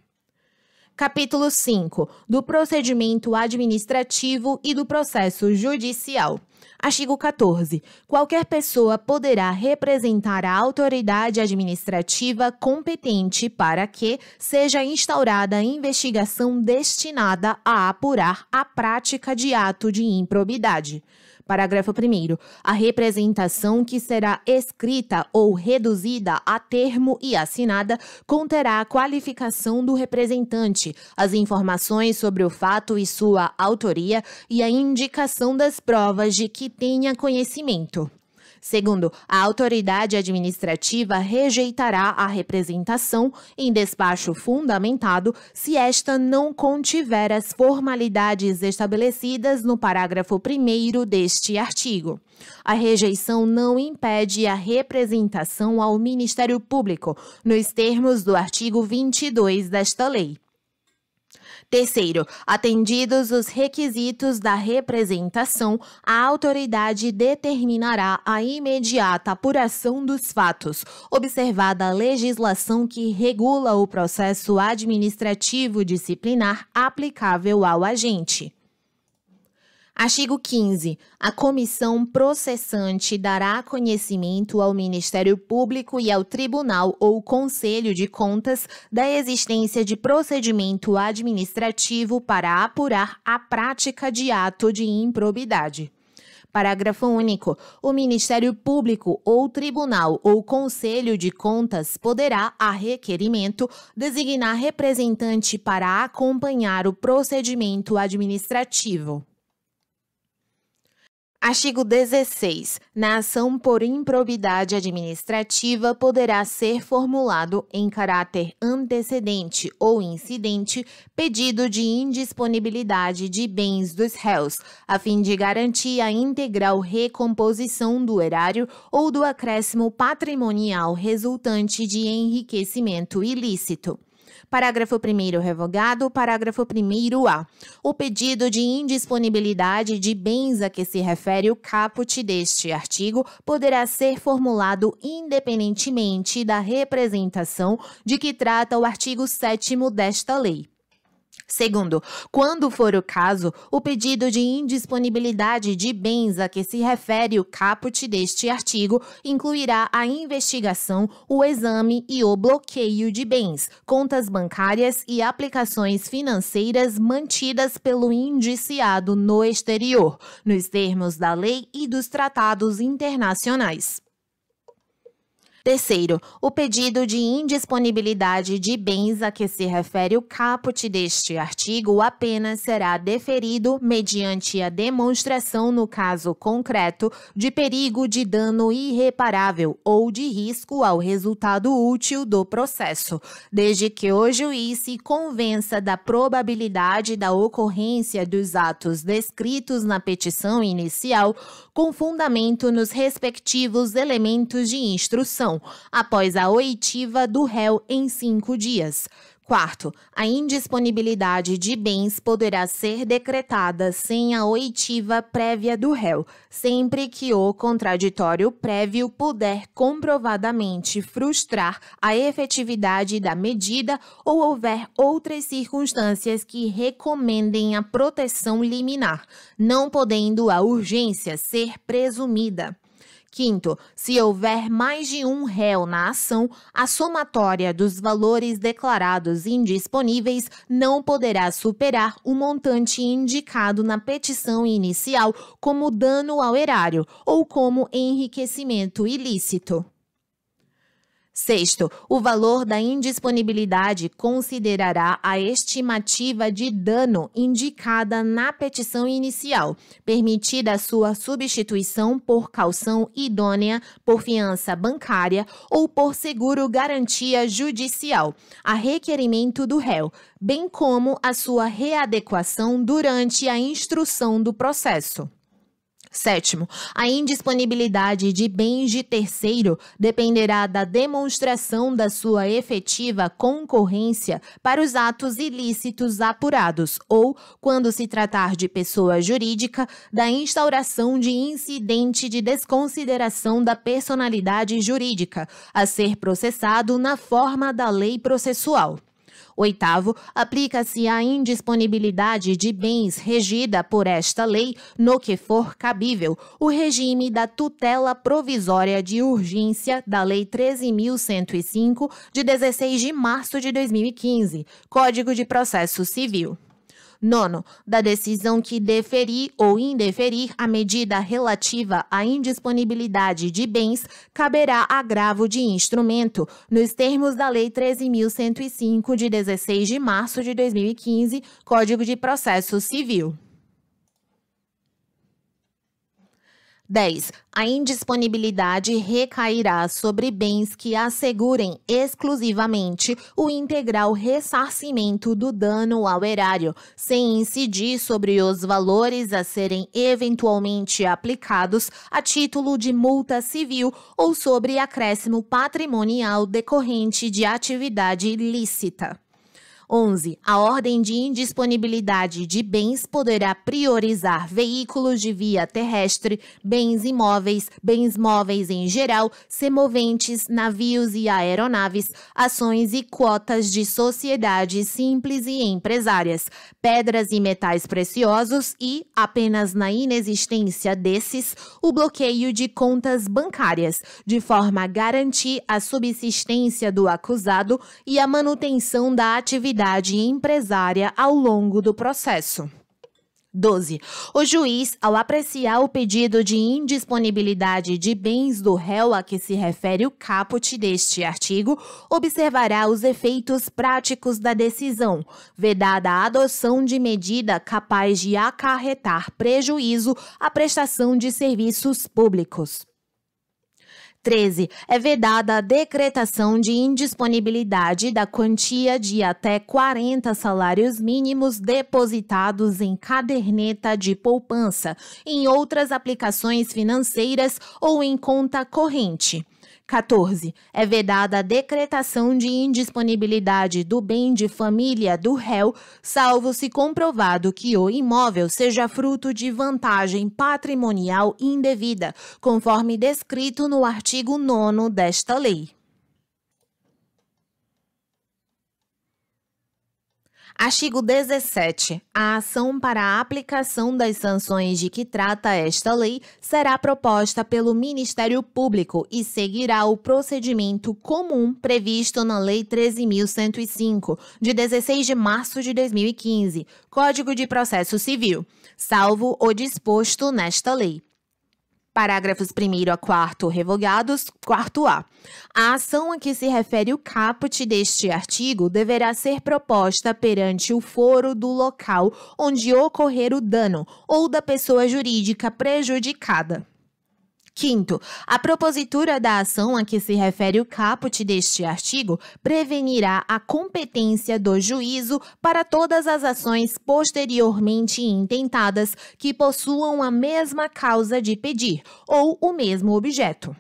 S1: Capítulo 5. Do procedimento administrativo e do processo judicial. Artigo 14. Qualquer pessoa poderá representar a autoridade administrativa competente para que seja instaurada investigação destinada a apurar a prática de ato de improbidade. Parágrafo 1º. A representação que será escrita ou reduzida a termo e assinada conterá a qualificação do representante, as informações sobre o fato e sua autoria e a indicação das provas de que tenha conhecimento. 2º, a autoridade administrativa rejeitará a representação em despacho fundamentado se esta não contiver as formalidades estabelecidas no parágrafo 1º deste artigo. A rejeição não impede a representação ao Ministério Público, nos termos do artigo 22 desta lei. 3º, atendidos os requisitos da representação, a autoridade determinará a imediata apuração dos fatos, observada a legislação que regula o processo administrativo disciplinar aplicável ao agente. Artigo 15. A comissão processante dará conhecimento ao Ministério Público e ao Tribunal ou Conselho de Contas da existência de procedimento administrativo para apurar a prática de ato de improbidade. Parágrafo único. O Ministério Público ou Tribunal ou Conselho de Contas poderá, a requerimento, designar representante para acompanhar o procedimento administrativo. Artigo 16. Na ação por improbidade administrativa poderá ser formulado, em caráter antecedente ou incidente, pedido de indisponibilidade de bens dos réus, a fim de garantir a integral recomposição do erário ou do acréscimo patrimonial resultante de enriquecimento ilícito. Parágrafo 1º revogado. Parágrafo 1º-A. O pedido de indisponibilidade de bens a que se refere o caput deste artigo poderá ser formulado independentemente da representação de que trata o artigo 7º desta lei. Segundo, quando for o caso, o pedido de indisponibilidade de bens a que se refere o caput deste artigo incluirá a investigação, o exame e o bloqueio de bens, contas bancárias e aplicações financeiras mantidas pelo indiciado no exterior, nos termos da lei e dos tratados internacionais. Terceiro, o pedido de indisponibilidade de bens a que se refere o caput deste artigo apenas será deferido mediante a demonstração, no caso concreto, de perigo de dano irreparável ou de risco ao resultado útil do processo, desde que o juiz se convença da probabilidade da ocorrência dos atos descritos na petição inicial, com fundamento nos respectivos elementos de instrução, após a oitiva do réu em 5 dias. Quarto, a indisponibilidade de bens poderá ser decretada sem a oitiva prévia do réu, sempre que o contraditório prévio puder comprovadamente frustrar a efetividade da medida ou houver outras circunstâncias que recomendem a proteção liminar, não podendo a urgência ser presumida. Quinto, se houver mais de um réu na ação, a somatória dos valores declarados indisponíveis não poderá superar o montante indicado na petição inicial como dano ao erário ou como enriquecimento ilícito. Sexto, o valor da indisponibilidade considerará a estimativa de dano indicada na petição inicial, permitida a sua substituição por caução idônea, por fiança bancária ou por seguro-garantia judicial, a requerimento do réu, bem como a sua readequação durante a instrução do processo. Sétimo, a indisponibilidade de bens de terceiro dependerá da demonstração da sua efetiva concorrência para os atos ilícitos apurados ou, quando se tratar de pessoa jurídica, da instauração de incidente de desconsideração da personalidade jurídica, a ser processado na forma da lei processual. Oitavo, aplica-se a indisponibilidade de bens regida por esta lei, no que for cabível, o regime da tutela provisória de urgência da Lei 13.105, de 16 de março de 2015, Código de Processo Civil. Nono, da decisão que deferir ou indeferir a medida relativa à indisponibilidade de bens, caberá agravo de instrumento, nos termos da Lei 13.105, de 16 de março de 2015, Código de Processo Civil. 10. A indisponibilidade recairá sobre bens que assegurem exclusivamente o integral ressarcimento do dano ao erário, sem incidir sobre os valores a serem eventualmente aplicados a título de multa civil ou sobre acréscimo patrimonial decorrente de atividade ilícita. 11. A ordem de indisponibilidade de bens poderá priorizar veículos de via terrestre, bens imóveis, bens móveis em geral, semoventes, navios e aeronaves, ações e cotas de sociedades simples e empresárias, pedras e metais preciosos e, apenas na inexistência desses, o bloqueio de contas bancárias, de forma a garantir a subsistência do acusado e a manutenção da atividade empresária ao longo do processo. 12. O juiz, ao apreciar o pedido de indisponibilidade de bens do réu a que se refere o caput deste artigo, observará os efeitos práticos da decisão, vedada a adoção de medida capaz de acarretar prejuízo à prestação de serviços públicos. 13. É vedada a decretação de indisponibilidade da quantia de até 40 salários mínimos depositados em caderneta de poupança, em outras aplicações financeiras ou em conta corrente. 14. É vedada a decretação de indisponibilidade do bem de família do réu, salvo se comprovado que o imóvel seja fruto de vantagem patrimonial indevida, conforme descrito no artigo 9º desta lei. Artigo 17. A ação para a aplicação das sanções de que trata esta lei será proposta pelo Ministério Público e seguirá o procedimento comum previsto na Lei 13.105, de 16 de março de 2015, Código de Processo Civil, salvo o disposto nesta lei. Parágrafos 1º a 4º revogados. 4º. A ação a que se refere o caput deste artigo deverá ser proposta perante o foro do local onde ocorrer o dano ou da pessoa jurídica prejudicada. 5º. A propositura da ação a que se refere o caput deste artigo prevenirá a competência do juízo para todas as ações posteriormente intentadas que possuam a mesma causa de pedir ou o mesmo objeto.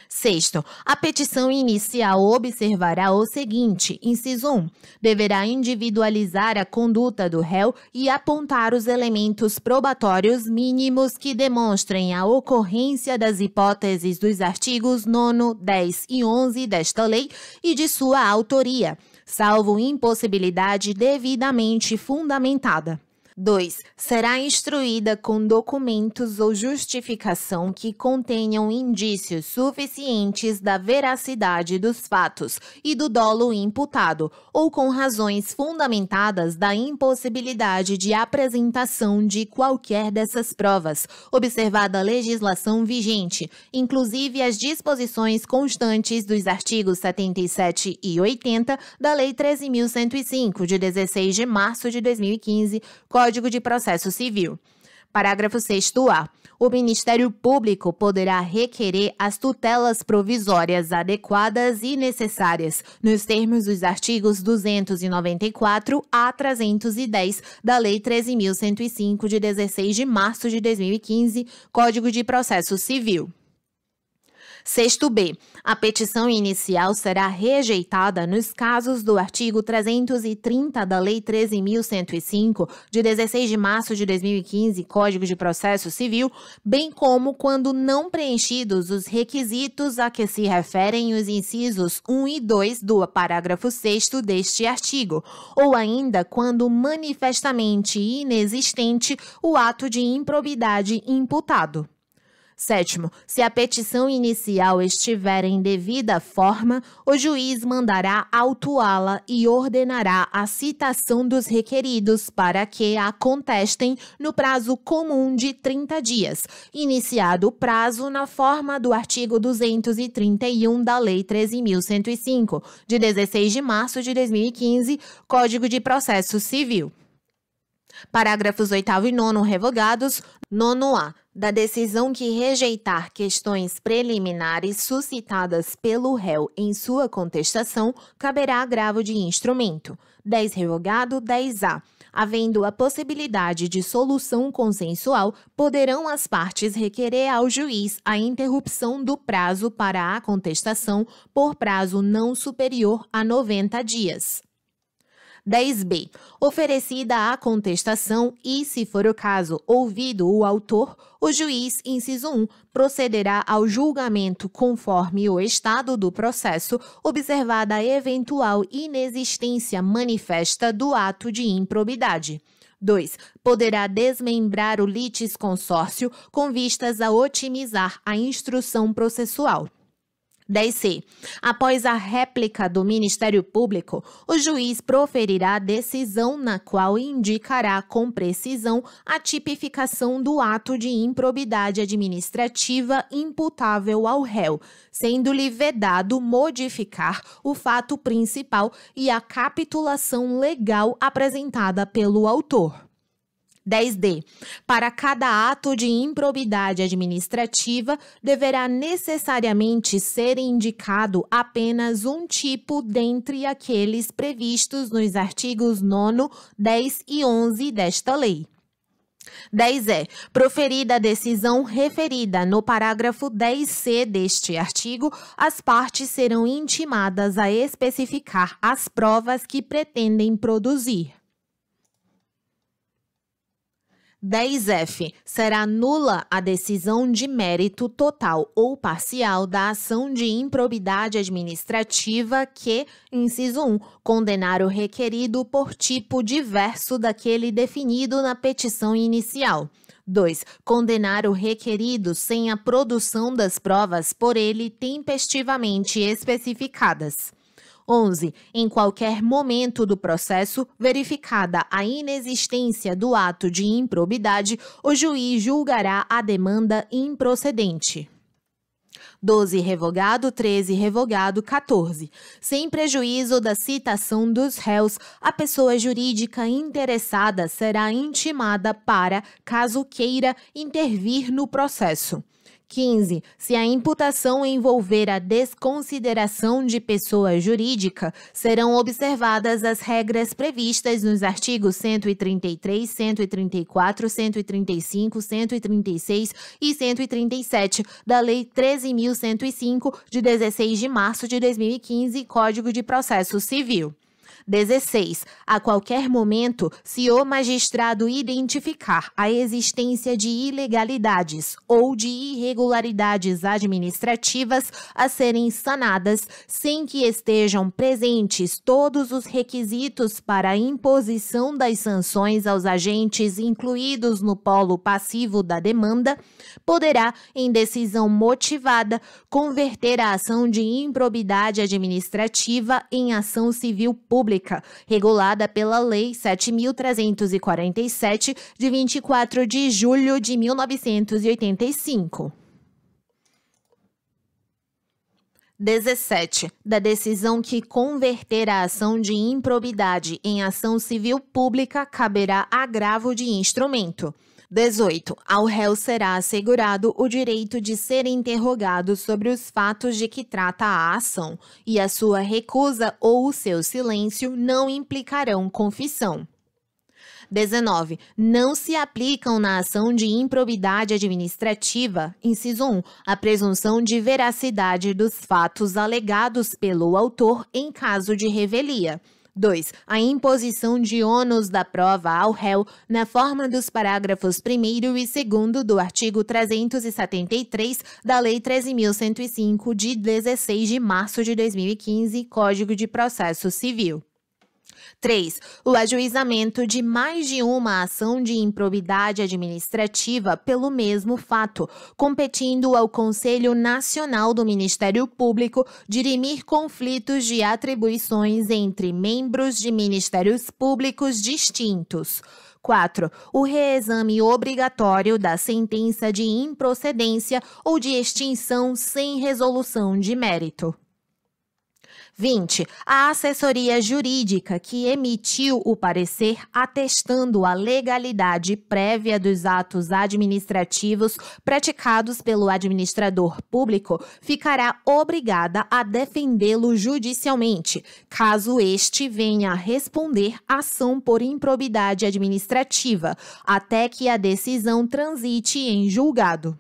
S1: 6º. A petição inicial observará o seguinte: inciso 1. Deverá individualizar a conduta do réu e apontar os elementos probatórios mínimos que demonstrem a ocorrência das hipóteses dos artigos 9º, 10 e 11 desta lei e de sua autoria, salvo impossibilidade devidamente fundamentada. 2. Será instruída com documentos ou justificação que contenham indícios suficientes da veracidade dos fatos e do dolo imputado, ou com razões fundamentadas da impossibilidade de apresentação de qualquer dessas provas, observada a legislação vigente, inclusive as disposições constantes dos artigos 77 e 80 da Lei 13.105, de 16 de março de 2015, Código de Processo Civil. Parágrafo 6º-A. O Ministério Público poderá requerer as tutelas provisórias adequadas e necessárias, nos termos dos artigos 294 a 310 da Lei 13.105, de 16 de março de 2015, Código de Processo Civil. 6º-B. A petição inicial será rejeitada nos casos do artigo 330 da Lei 13.105, de 16 de março de 2015, Código de Processo Civil, bem como quando não preenchidos os requisitos a que se referem os incisos 1 e 2 do parágrafo 6º deste artigo, ou ainda quando manifestamente inexistente o ato de improbidade imputado. 7º. Se a petição inicial estiver em devida forma, o juiz mandará autuá-la e ordenará a citação dos requeridos para que a contestem no prazo comum de 30 dias, iniciado o prazo na forma do artigo 231 da Lei 13.105, de 16 de março de 2015, Código de Processo Civil. Parágrafos 8º e 9º revogados. 9º-A. Da decisão que rejeitar questões preliminares suscitadas pelo réu em sua contestação, caberá agravo de instrumento. 10 revogado. 10-A. Havendo a possibilidade de solução consensual, poderão as partes requerer ao juiz a interrupção do prazo para a contestação por prazo não superior a 90 dias. 10-B. Oferecida a contestação e, se for o caso, ouvido o autor, o juiz, inciso 1, procederá ao julgamento conforme o estado do processo, observada a eventual inexistência manifesta do ato de improbidade. 2. Poderá desmembrar o litisconsórcio com vistas a otimizar a instrução processual. 10-C. Após a réplica do Ministério Público, o juiz proferirá decisão na qual indicará com precisão a tipificação do ato de improbidade administrativa imputável ao réu, sendo-lhe vedado modificar o fato principal e a capitulação legal apresentada pelo autor. 10-D. Para cada ato de improbidade administrativa, deverá necessariamente ser indicado apenas um tipo dentre aqueles previstos nos artigos 9º, 10 e 11 desta lei. 10e. Proferida a decisão referida no parágrafo 10c deste artigo, as partes serão intimadas a especificar as provas que pretendem produzir. 10f. Será nula a decisão de mérito total ou parcial da ação de improbidade administrativa que, inciso 1, condenar o requerido por tipo diverso daquele definido na petição inicial. 2. Condenar o requerido sem a produção das provas por ele tempestivamente especificadas. 11. Em qualquer momento do processo, verificada a inexistência do ato de improbidade, o juiz julgará a demanda improcedente. 12. Revogado. 13. Revogado. 14. Sem prejuízo da citação dos réus, a pessoa jurídica interessada será intimada para, caso queira, intervir no processo. 15. Se a imputação envolver a desconsideração de pessoa jurídica, serão observadas as regras previstas nos artigos 133, 134, 135, 136 e 137 da Lei 13.105, de 16 de março de 2015, Código de Processo Civil. 16. A qualquer momento, se o magistrado identificar a existência de ilegalidades ou de irregularidades administrativas a serem sanadas, sem que estejam presentes todos os requisitos para a imposição das sanções aos agentes incluídos no polo passivo da demanda, poderá, em decisão motivada, converter a ação de improbidade administrativa em ação civil pública, regulada pela Lei 7.347, de 24 de julho de 1985. 17. Da decisão que converter a ação de improbidade em ação civil pública, caberá agravo de instrumento. 18. Ao réu será assegurado o direito de ser interrogado sobre os fatos de que trata a ação, e a sua recusa ou o seu silêncio não implicarão confissão. 19. Não se aplicam na ação de improbidade administrativa, inciso 1, a presunção de veracidade dos fatos alegados pelo autor em caso de revelia. 2. A imposição de ônus da prova ao réu na forma dos parágrafos 1º e 2º do artigo 373 da Lei 13.105, de 16 de março de 2015, Código de Processo Civil. 3. O ajuizamento de mais de uma ação de improbidade administrativa pelo mesmo fato, competindo ao Conselho Nacional do Ministério Público dirimir conflitos de atribuições entre membros de ministérios públicos distintos. 4. O reexame obrigatório da sentença de improcedência ou de extinção sem resolução de mérito. 20. A assessoria jurídica que emitiu o parecer atestando a legalidade prévia dos atos administrativos praticados pelo administrador público ficará obrigada a defendê-lo judicialmente, caso este venha a responder ação por improbidade administrativa, até que a decisão transite em julgado.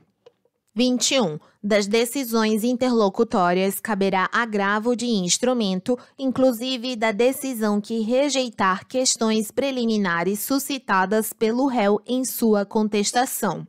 S1: 21. Das decisões interlocutórias caberá agravo de instrumento, inclusive da decisão que rejeitar questões preliminares suscitadas pelo réu em sua contestação.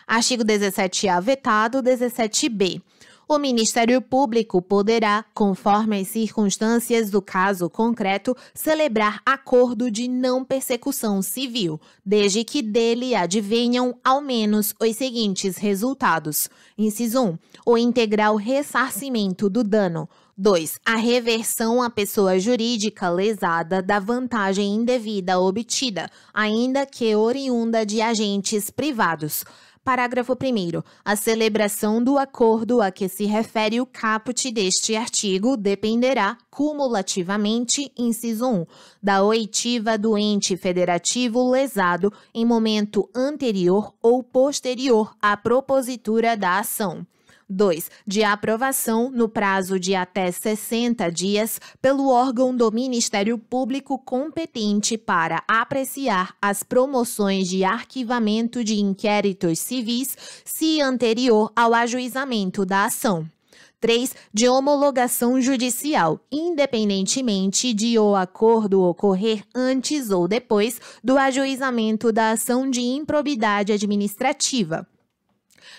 S1: Artigo 17A vetado. 17b. O Ministério Público poderá, conforme as circunstâncias do caso concreto, celebrar acordo de não persecução civil, desde que dele advenham ao menos os seguintes resultados. Inciso 1. O integral ressarcimento do dano. 2. A reversão à pessoa jurídica lesada da vantagem indevida obtida, ainda que oriunda de agentes privados. Parágrafo 1º. A celebração do acordo a que se refere o caput deste artigo dependerá, cumulativamente, inciso 1, da oitiva do ente federativo lesado em momento anterior ou posterior à propositura da ação. 2. De aprovação no prazo de até 60 dias pelo órgão do Ministério Público competente para apreciar as promoções de arquivamento de inquéritos civis, se anterior ao ajuizamento da ação. 3. De homologação judicial, independentemente de o acordo ocorrer antes ou depois do ajuizamento da ação de improbidade administrativa.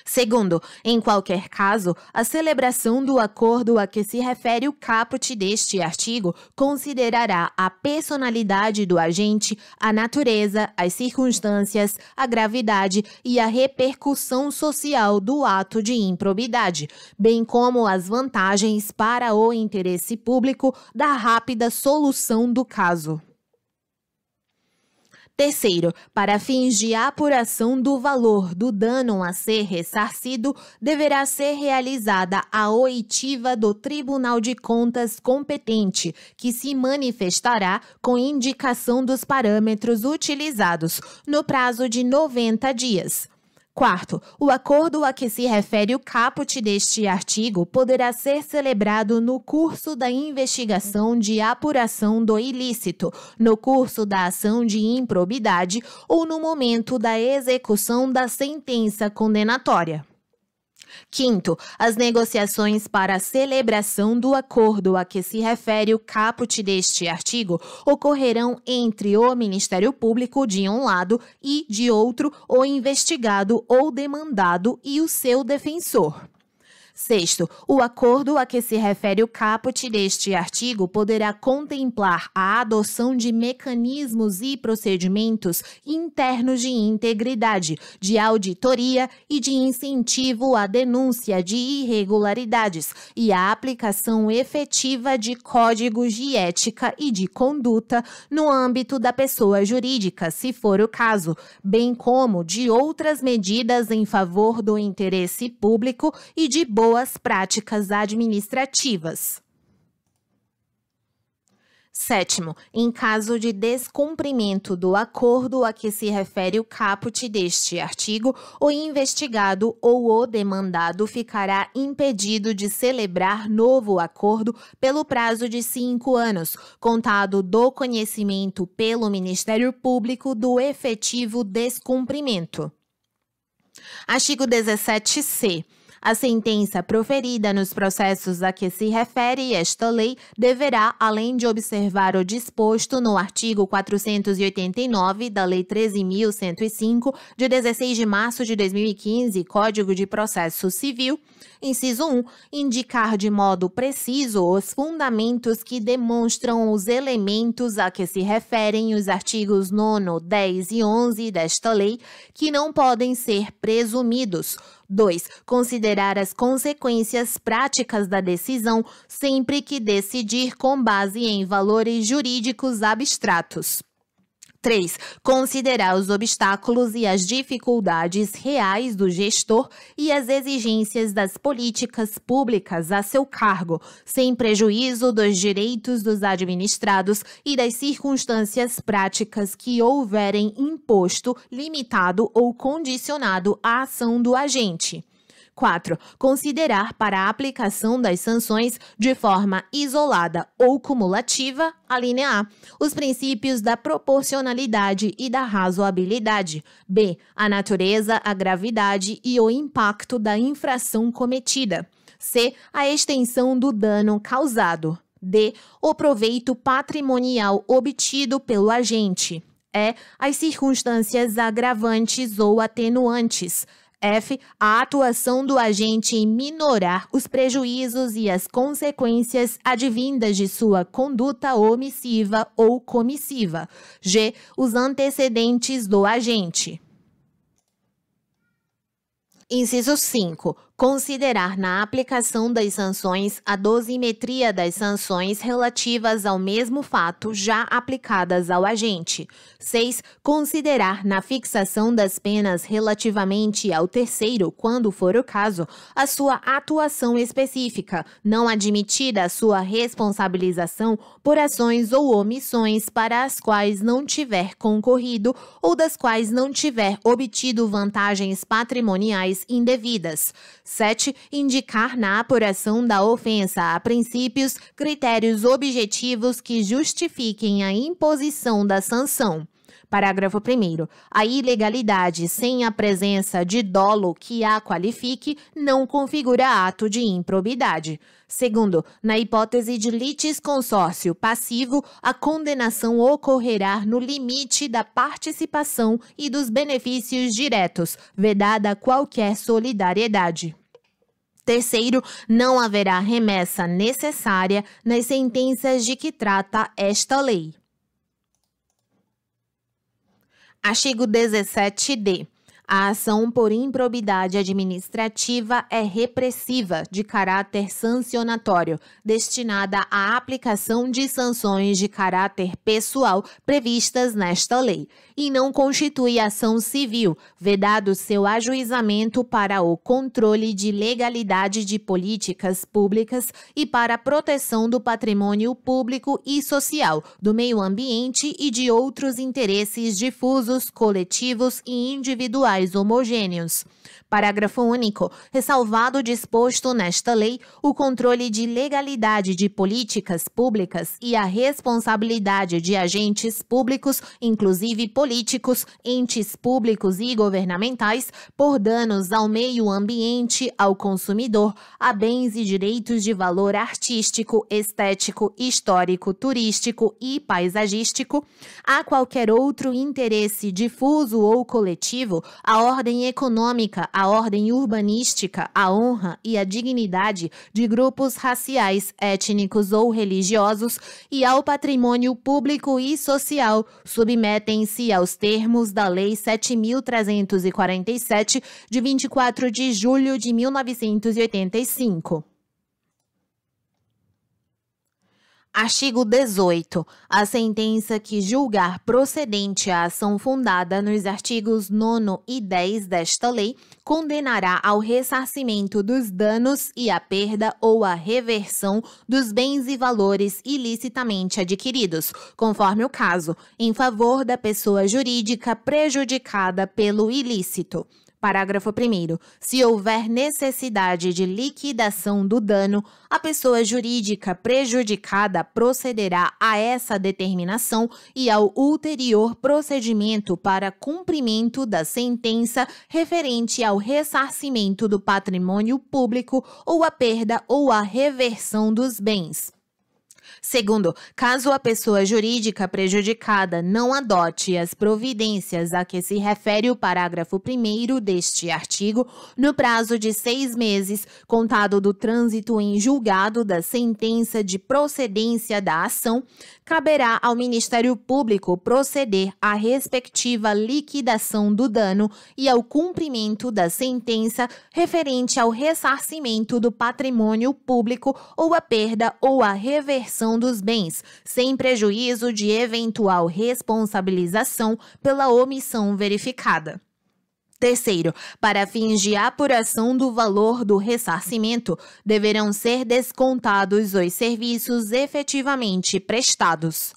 S1: Segundo, em qualquer caso, a celebração do acordo a que se refere o caput deste artigo considerará a personalidade do agente, a natureza, as circunstâncias, a gravidade e a repercussão social do ato de improbidade, bem como as vantagens para o interesse público da rápida solução do caso. Terceiro, para fins de apuração do valor do dano a ser ressarcido, deverá ser realizada a oitiva do Tribunal de Contas competente, que se manifestará com indicação dos parâmetros utilizados, no prazo de 90 dias. Quarto, o acordo a que se refere o caput deste artigo poderá ser celebrado no curso da investigação de apuração do ilícito, no curso da ação de improbidade ou no momento da execução da sentença condenatória. Quinto, as negociações para a celebração do acordo a que se refere o caput deste artigo ocorrerão entre o Ministério Público de um lado e, de outro, o investigado ou demandado e o seu defensor. Sexto, o acordo a que se refere o caput deste artigo poderá contemplar a adoção de mecanismos e procedimentos internos de integridade, de auditoria e de incentivo à denúncia de irregularidades e a aplicação efetiva de códigos de ética e de conduta no âmbito da pessoa jurídica, se for o caso, bem como de outras medidas em favor do interesse público e de boas práticas administrativas. Sétimo, em caso de descumprimento do acordo a que se refere o caput deste artigo, o investigado ou o demandado ficará impedido de celebrar novo acordo pelo prazo de 5 anos, contado do conhecimento pelo Ministério Público do efetivo descumprimento. Artigo 17-C. A sentença proferida nos processos a que se refere esta lei deverá, além de observar o disposto no artigo 489 da Lei 13.105, de 16 de março de 2015, Código de Processo Civil, inciso 1, indicar de modo preciso os fundamentos que demonstram os elementos a que se referem os artigos 9º, 10 e 11 desta lei, que não podem ser presumidos. 2. Considerar as consequências práticas da decisão sempre que decidir com base em valores jurídicos abstratos. 3. Considerar os obstáculos e as dificuldades reais do gestor e as exigências das políticas públicas a seu cargo, sem prejuízo dos direitos dos administrados e das circunstâncias práticas que houverem imposto, limitado ou condicionado a ação do agente. 4. Considerar para a aplicação das sanções de forma isolada ou cumulativa, a linha A, os princípios da proporcionalidade e da razoabilidade. B. A natureza, a gravidade e o impacto da infração cometida. C. A extensão do dano causado. D. O proveito patrimonial obtido pelo agente. E. As circunstâncias agravantes ou atenuantes. F. A atuação do agente em minorar os prejuízos e as consequências advindas de sua conduta omissiva ou comissiva. G. Os antecedentes do agente. Inciso 5. Considerar na aplicação das sanções a dosimetria das sanções relativas ao mesmo fato já aplicadas ao agente. 6. Considerar na fixação das penas relativamente ao terceiro, quando for o caso, a sua atuação específica, não admitida a sua responsabilização por ações ou omissões para as quais não tiver concorrido ou das quais não tiver obtido vantagens patrimoniais indevidas. 7. Indicar na apuração da ofensa a princípios, critérios objetivos que justifiquem a imposição da sanção. Parágrafo 1º. A ilegalidade sem a presença de dolo que a qualifique não configura ato de improbidade. Segundo, na hipótese de litisconsórcio passivo, a condenação ocorrerá no limite da participação e dos benefícios diretos, vedada qualquer solidariedade. Terceiro, não haverá remessa necessária nas sentenças de que trata esta lei. Artigo 17-D. A ação por improbidade administrativa é repressiva, de caráter sancionatório, destinada à aplicação de sanções de caráter pessoal previstas nesta lei, e não constitui ação civil, vedado seu ajuizamento para o controle de legalidade de políticas públicas e para a proteção do patrimônio público e social, do meio ambiente e de outros interesses difusos, coletivos e individuais homogêneos. Parágrafo único. Ressalvado o disposto nesta lei, o controle de legalidade de políticas públicas e a responsabilidade de agentes públicos, inclusive políticos, entes públicos e governamentais, por danos ao meio ambiente, ao consumidor, a bens e direitos de valor artístico, estético, histórico, turístico e paisagístico, a qualquer outro interesse difuso ou coletivo, a ordem econômica, a ordem urbanística, a honra e a dignidade de grupos raciais, étnicos ou religiosos e ao patrimônio público e social, submetem-se aos termos da Lei 7.347, de 24 de julho de 1985. Artigo 18. A sentença que julgar procedente a ação fundada nos artigos 9º e 10 desta lei condenará ao ressarcimento dos danos e à perda ou à reversão dos bens e valores ilicitamente adquiridos, conforme o caso, em favor da pessoa jurídica prejudicada pelo ilícito. Parágrafo 1º. Se houver necessidade de liquidação do dano, a pessoa jurídica prejudicada procederá a essa determinação e ao ulterior procedimento para cumprimento da sentença referente ao ressarcimento do patrimônio público ou a perda ou a reversão dos bens. Segundo, caso a pessoa jurídica prejudicada não adote as providências a que se refere o parágrafo 1º deste artigo, no prazo de 6 meses, contado do trânsito em julgado da sentença de procedência da ação, caberá ao Ministério Público proceder à respectiva liquidação do dano e ao cumprimento da sentença referente ao ressarcimento do patrimônio público ou a perda ou a reversão dos bens, sem prejuízo de eventual responsabilização pela omissão verificada. Terceiro, para fins de apuração do valor do ressarcimento, deverão ser descontados os serviços efetivamente prestados.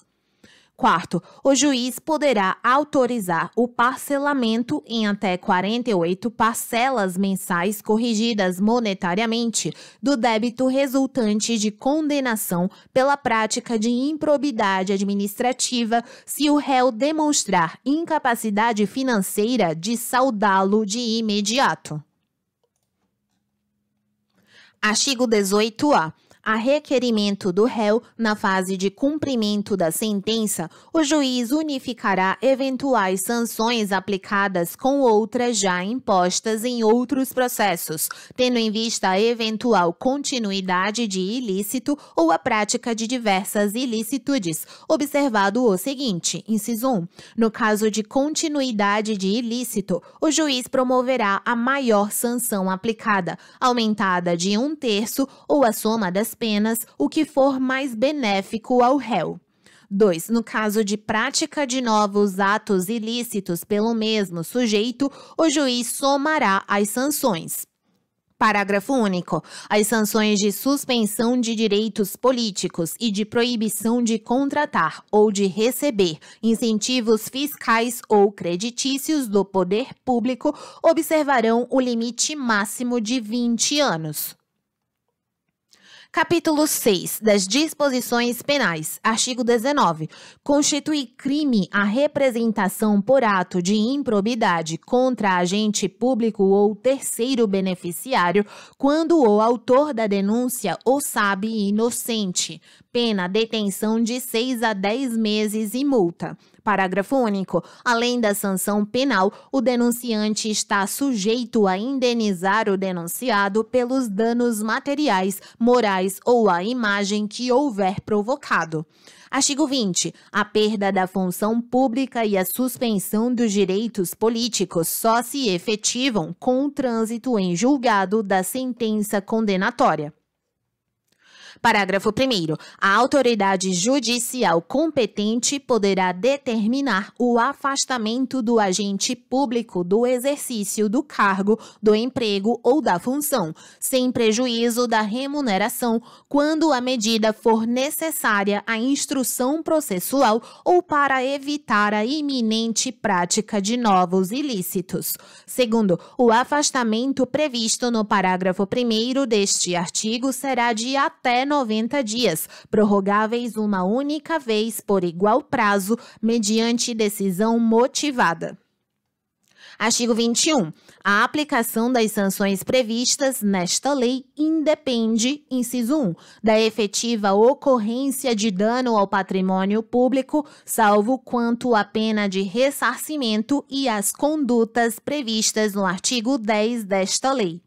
S1: Quarto, o juiz poderá autorizar o parcelamento em até 48 parcelas mensais corrigidas monetariamente do débito resultante de condenação pela prática de improbidade administrativa se o réu demonstrar incapacidade financeira de saldá-lo de imediato. Artigo 18-A. A requerimento do réu, na fase de cumprimento da sentença, o juiz unificará eventuais sanções aplicadas com outras já impostas em outros processos, tendo em vista a eventual continuidade de ilícito ou a prática de diversas ilicitudes, observado o seguinte, inciso 1. No caso de continuidade de ilícito, o juiz promoverá a maior sanção aplicada, aumentada de 1/3 ou a soma das penas, o que for mais benéfico ao réu. 2. No caso de prática de novos atos ilícitos pelo mesmo sujeito, o juiz somará as sanções. Parágrafo único. As sanções de suspensão de direitos políticos e de proibição de contratar ou de receber incentivos fiscais ou creditícios do poder público observarão o limite máximo de 20 anos. Capítulo 6 das Disposições Penais, artigo 19. Constitui crime a representação por ato de improbidade contra agente público ou terceiro beneficiário quando o autor da denúncia o sabe inocente. Pena detenção de 6 a 10 meses e multa. Parágrafo único. Além da sanção penal, o denunciante está sujeito a indenizar o denunciado pelos danos materiais, morais ou à imagem que houver provocado. Artigo 20. A perda da função pública e a suspensão dos direitos políticos só se efetivam com o trânsito em julgado da sentença condenatória. Parágrafo 1º. A autoridade judicial competente poderá determinar o afastamento do agente público do exercício do cargo, do emprego ou da função, sem prejuízo da remuneração, quando a medida for necessária à instrução processual ou para evitar a iminente prática de novos ilícitos. Segundo, o afastamento previsto no parágrafo 1º deste artigo será de até 90 dias, prorrogáveis uma única vez por igual prazo, mediante decisão motivada. Artigo 21. A aplicação das sanções previstas nesta lei independe, inciso 1, da efetiva ocorrência de dano ao patrimônio público, salvo quanto à pena de ressarcimento e às condutas previstas no artigo 10 desta lei.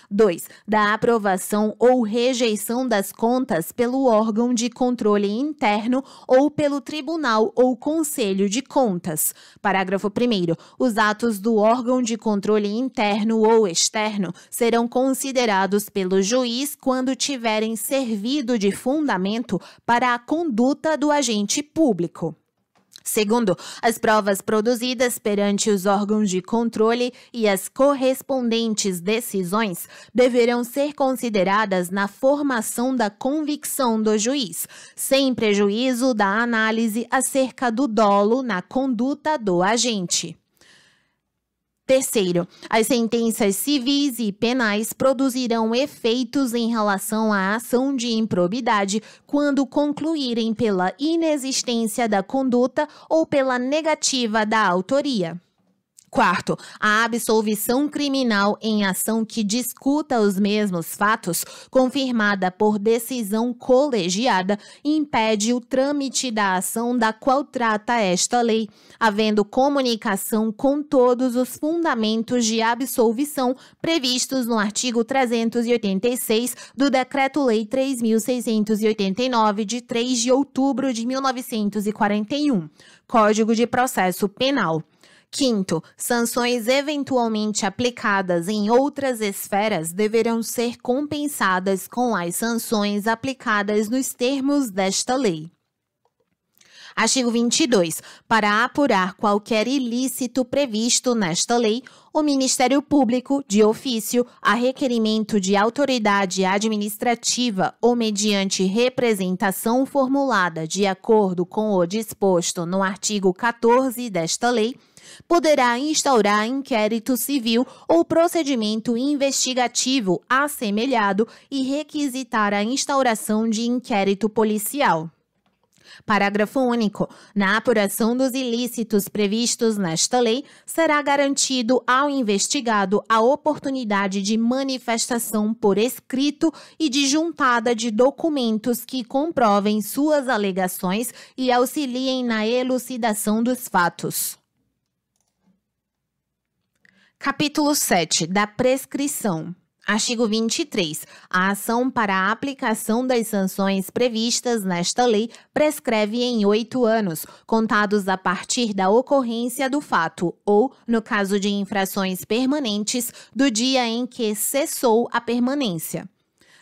S1: 2. Da aprovação ou rejeição das contas pelo órgão de controle interno ou pelo Tribunal ou Conselho de Contas. Parágrafo 1º. Os atos do órgão de controle interno ou externo serão considerados pelo juiz quando tiverem servido de fundamento para a conduta do agente público. Segundo, as provas produzidas perante os órgãos de controle e as correspondentes decisões deverão ser consideradas na formação da convicção do juiz, sem prejuízo da análise acerca do dolo na conduta do agente. Terceiro, as sentenças civis e penais produzirão efeitos em relação à ação de improbidade quando concluírem pela inexistência da conduta ou pela negativa da autoria. Quarto, a absolvição criminal em ação que discuta os mesmos fatos, confirmada por decisão colegiada, impede o trâmite da ação da qual trata esta lei, havendo comunicação com todos os fundamentos de absolvição previstos no artigo 386 do Decreto-Lei 3.689, de 3 de outubro de 1941, Código de Processo Penal. Quinto, sanções eventualmente aplicadas em outras esferas deverão ser compensadas com as sanções aplicadas nos termos desta lei. Artigo 22. Para apurar qualquer ilícito previsto nesta lei, o Ministério Público, de ofício, a requerimento de autoridade administrativa ou mediante representação formulada de acordo com o disposto no artigo 14 desta lei, poderá instaurar inquérito civil ou procedimento investigativo assemelhado e requisitar a instauração de inquérito policial. Parágrafo único. Na apuração dos ilícitos previstos nesta lei, será garantido ao investigado a oportunidade de manifestação por escrito e de juntada de documentos que comprovem suas alegações e auxiliem na elucidação dos fatos. Capítulo 7. Da prescrição. Artigo 23. A ação para a aplicação das sanções previstas nesta lei prescreve em 8 anos, contados a partir da ocorrência do fato ou, no caso de infrações permanentes, do dia em que cessou a permanência.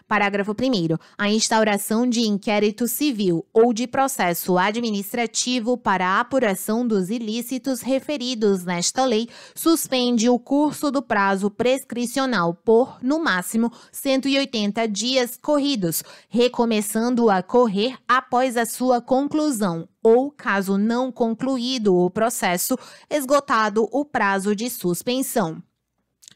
S1: Parágrafo 1º. A instauração de inquérito civil ou de processo administrativo para a apuração dos ilícitos referidos nesta lei suspende o curso do prazo prescricional por, no máximo, 180 dias corridos, recomeçando a correr após a sua conclusão ou, caso não concluído o processo, esgotado o prazo de suspensão.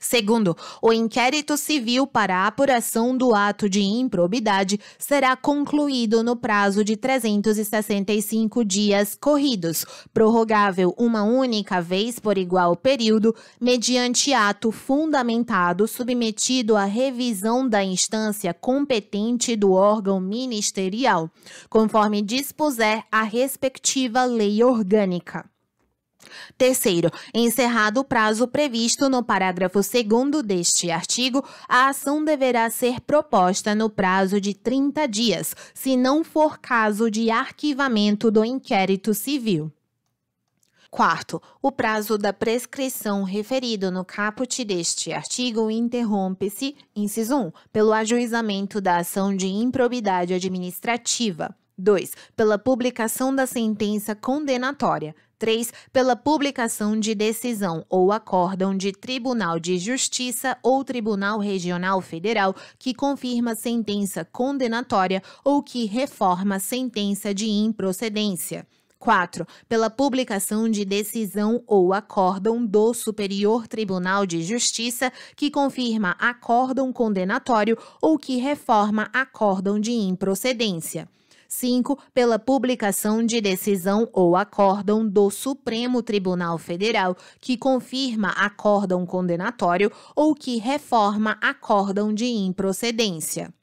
S1: Segundo, o inquérito civil para a apuração do ato de improbidade será concluído no prazo de 365 dias corridos, prorrogável uma única vez por igual período, mediante ato fundamentado submetido à revisão da instância competente do órgão ministerial, conforme dispuser a respectiva lei orgânica. Terceiro, encerrado o prazo previsto no parágrafo 2º deste artigo, a ação deverá ser proposta no prazo de 30 dias, se não for caso de arquivamento do inquérito civil. Quarto, o prazo da prescrição referido no caput deste artigo interrompe-se, inciso 1, pelo ajuizamento da ação de improbidade administrativa. 2. Pela publicação da sentença condenatória. 3. Pela publicação de decisão ou acórdão de Tribunal de Justiça ou Tribunal Regional Federal que confirma sentença condenatória ou que reforma sentença de improcedência. 4. Pela publicação de decisão ou acórdão do Superior Tribunal de Justiça que confirma acórdão condenatório ou que reforma acórdão de improcedência. 5. Pela publicação de decisão ou acórdão do Supremo Tribunal Federal que confirma acórdão condenatório ou que reforma acórdão de improcedência.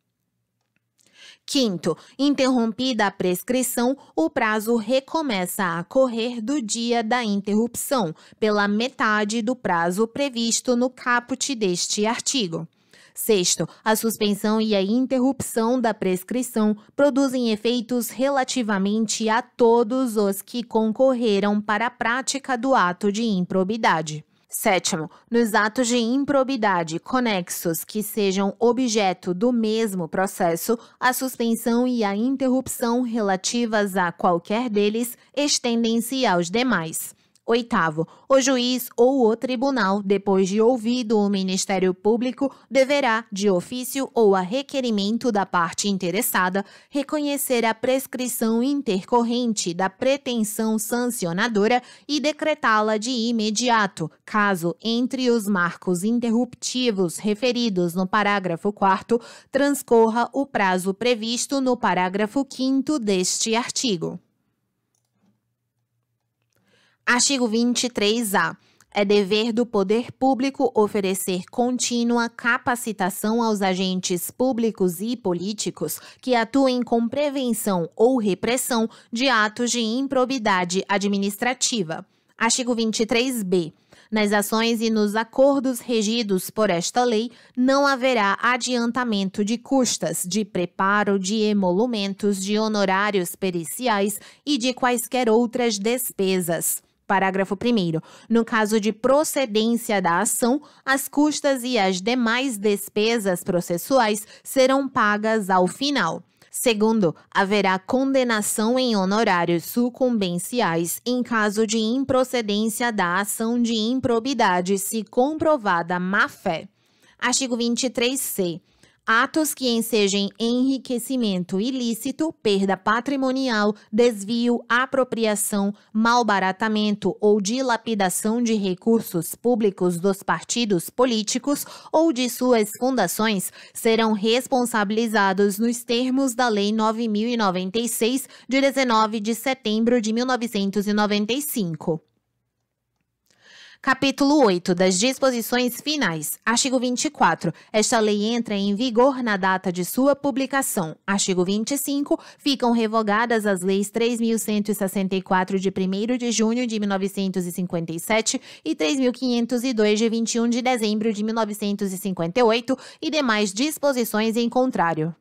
S1: Quinto, interrompida a prescrição, o prazo recomeça a correr do dia da interrupção, pela metade do prazo previsto no caput deste artigo. Sexto, a suspensão e a interrupção da prescrição produzem efeitos relativamente a todos os que concorreram para a prática do ato de improbidade. Sétimo, nos atos de improbidade conexos que sejam objeto do mesmo processo, a suspensão e a interrupção relativas a qualquer deles estendem-se aos demais. Oitavo, o juiz ou o tribunal, depois de ouvido o Ministério Público, deverá, de ofício ou a requerimento da parte interessada, reconhecer a prescrição intercorrente da pretensão sancionadora e decretá-la de imediato, caso, entre os marcos interruptivos referidos no parágrafo 4º, transcorra o prazo previsto no parágrafo 5º deste artigo. Artigo 23-A. É dever do poder público oferecer contínua capacitação aos agentes públicos e políticos que atuem com prevenção ou repressão de atos de improbidade administrativa. Artigo 23-B. Nas ações e nos acordos regidos por esta lei, não haverá adiantamento de custas, de preparo de emolumentos, de honorários periciais e de quaisquer outras despesas. Parágrafo 1º. No caso de procedência da ação, as custas e as demais despesas processuais serão pagas ao final. Segundo, haverá condenação em honorários sucumbenciais em caso de improcedência da ação de improbidade se comprovada má-fé. Artigo 23-C. Atos que ensejem enriquecimento ilícito, perda patrimonial, desvio, apropriação, malbaratamento ou dilapidação de recursos públicos dos partidos políticos ou de suas fundações serão responsabilizados nos termos da Lei 9.096, de 19 de setembro de 1995. Capítulo 8 das disposições finais. Artigo 24. Esta lei entra em vigor na data de sua publicação. Artigo 25. Ficam revogadas as leis 3.164 de 1º de junho de 1957 e 3.502 de 21 de dezembro de 1958 e demais disposições em contrário.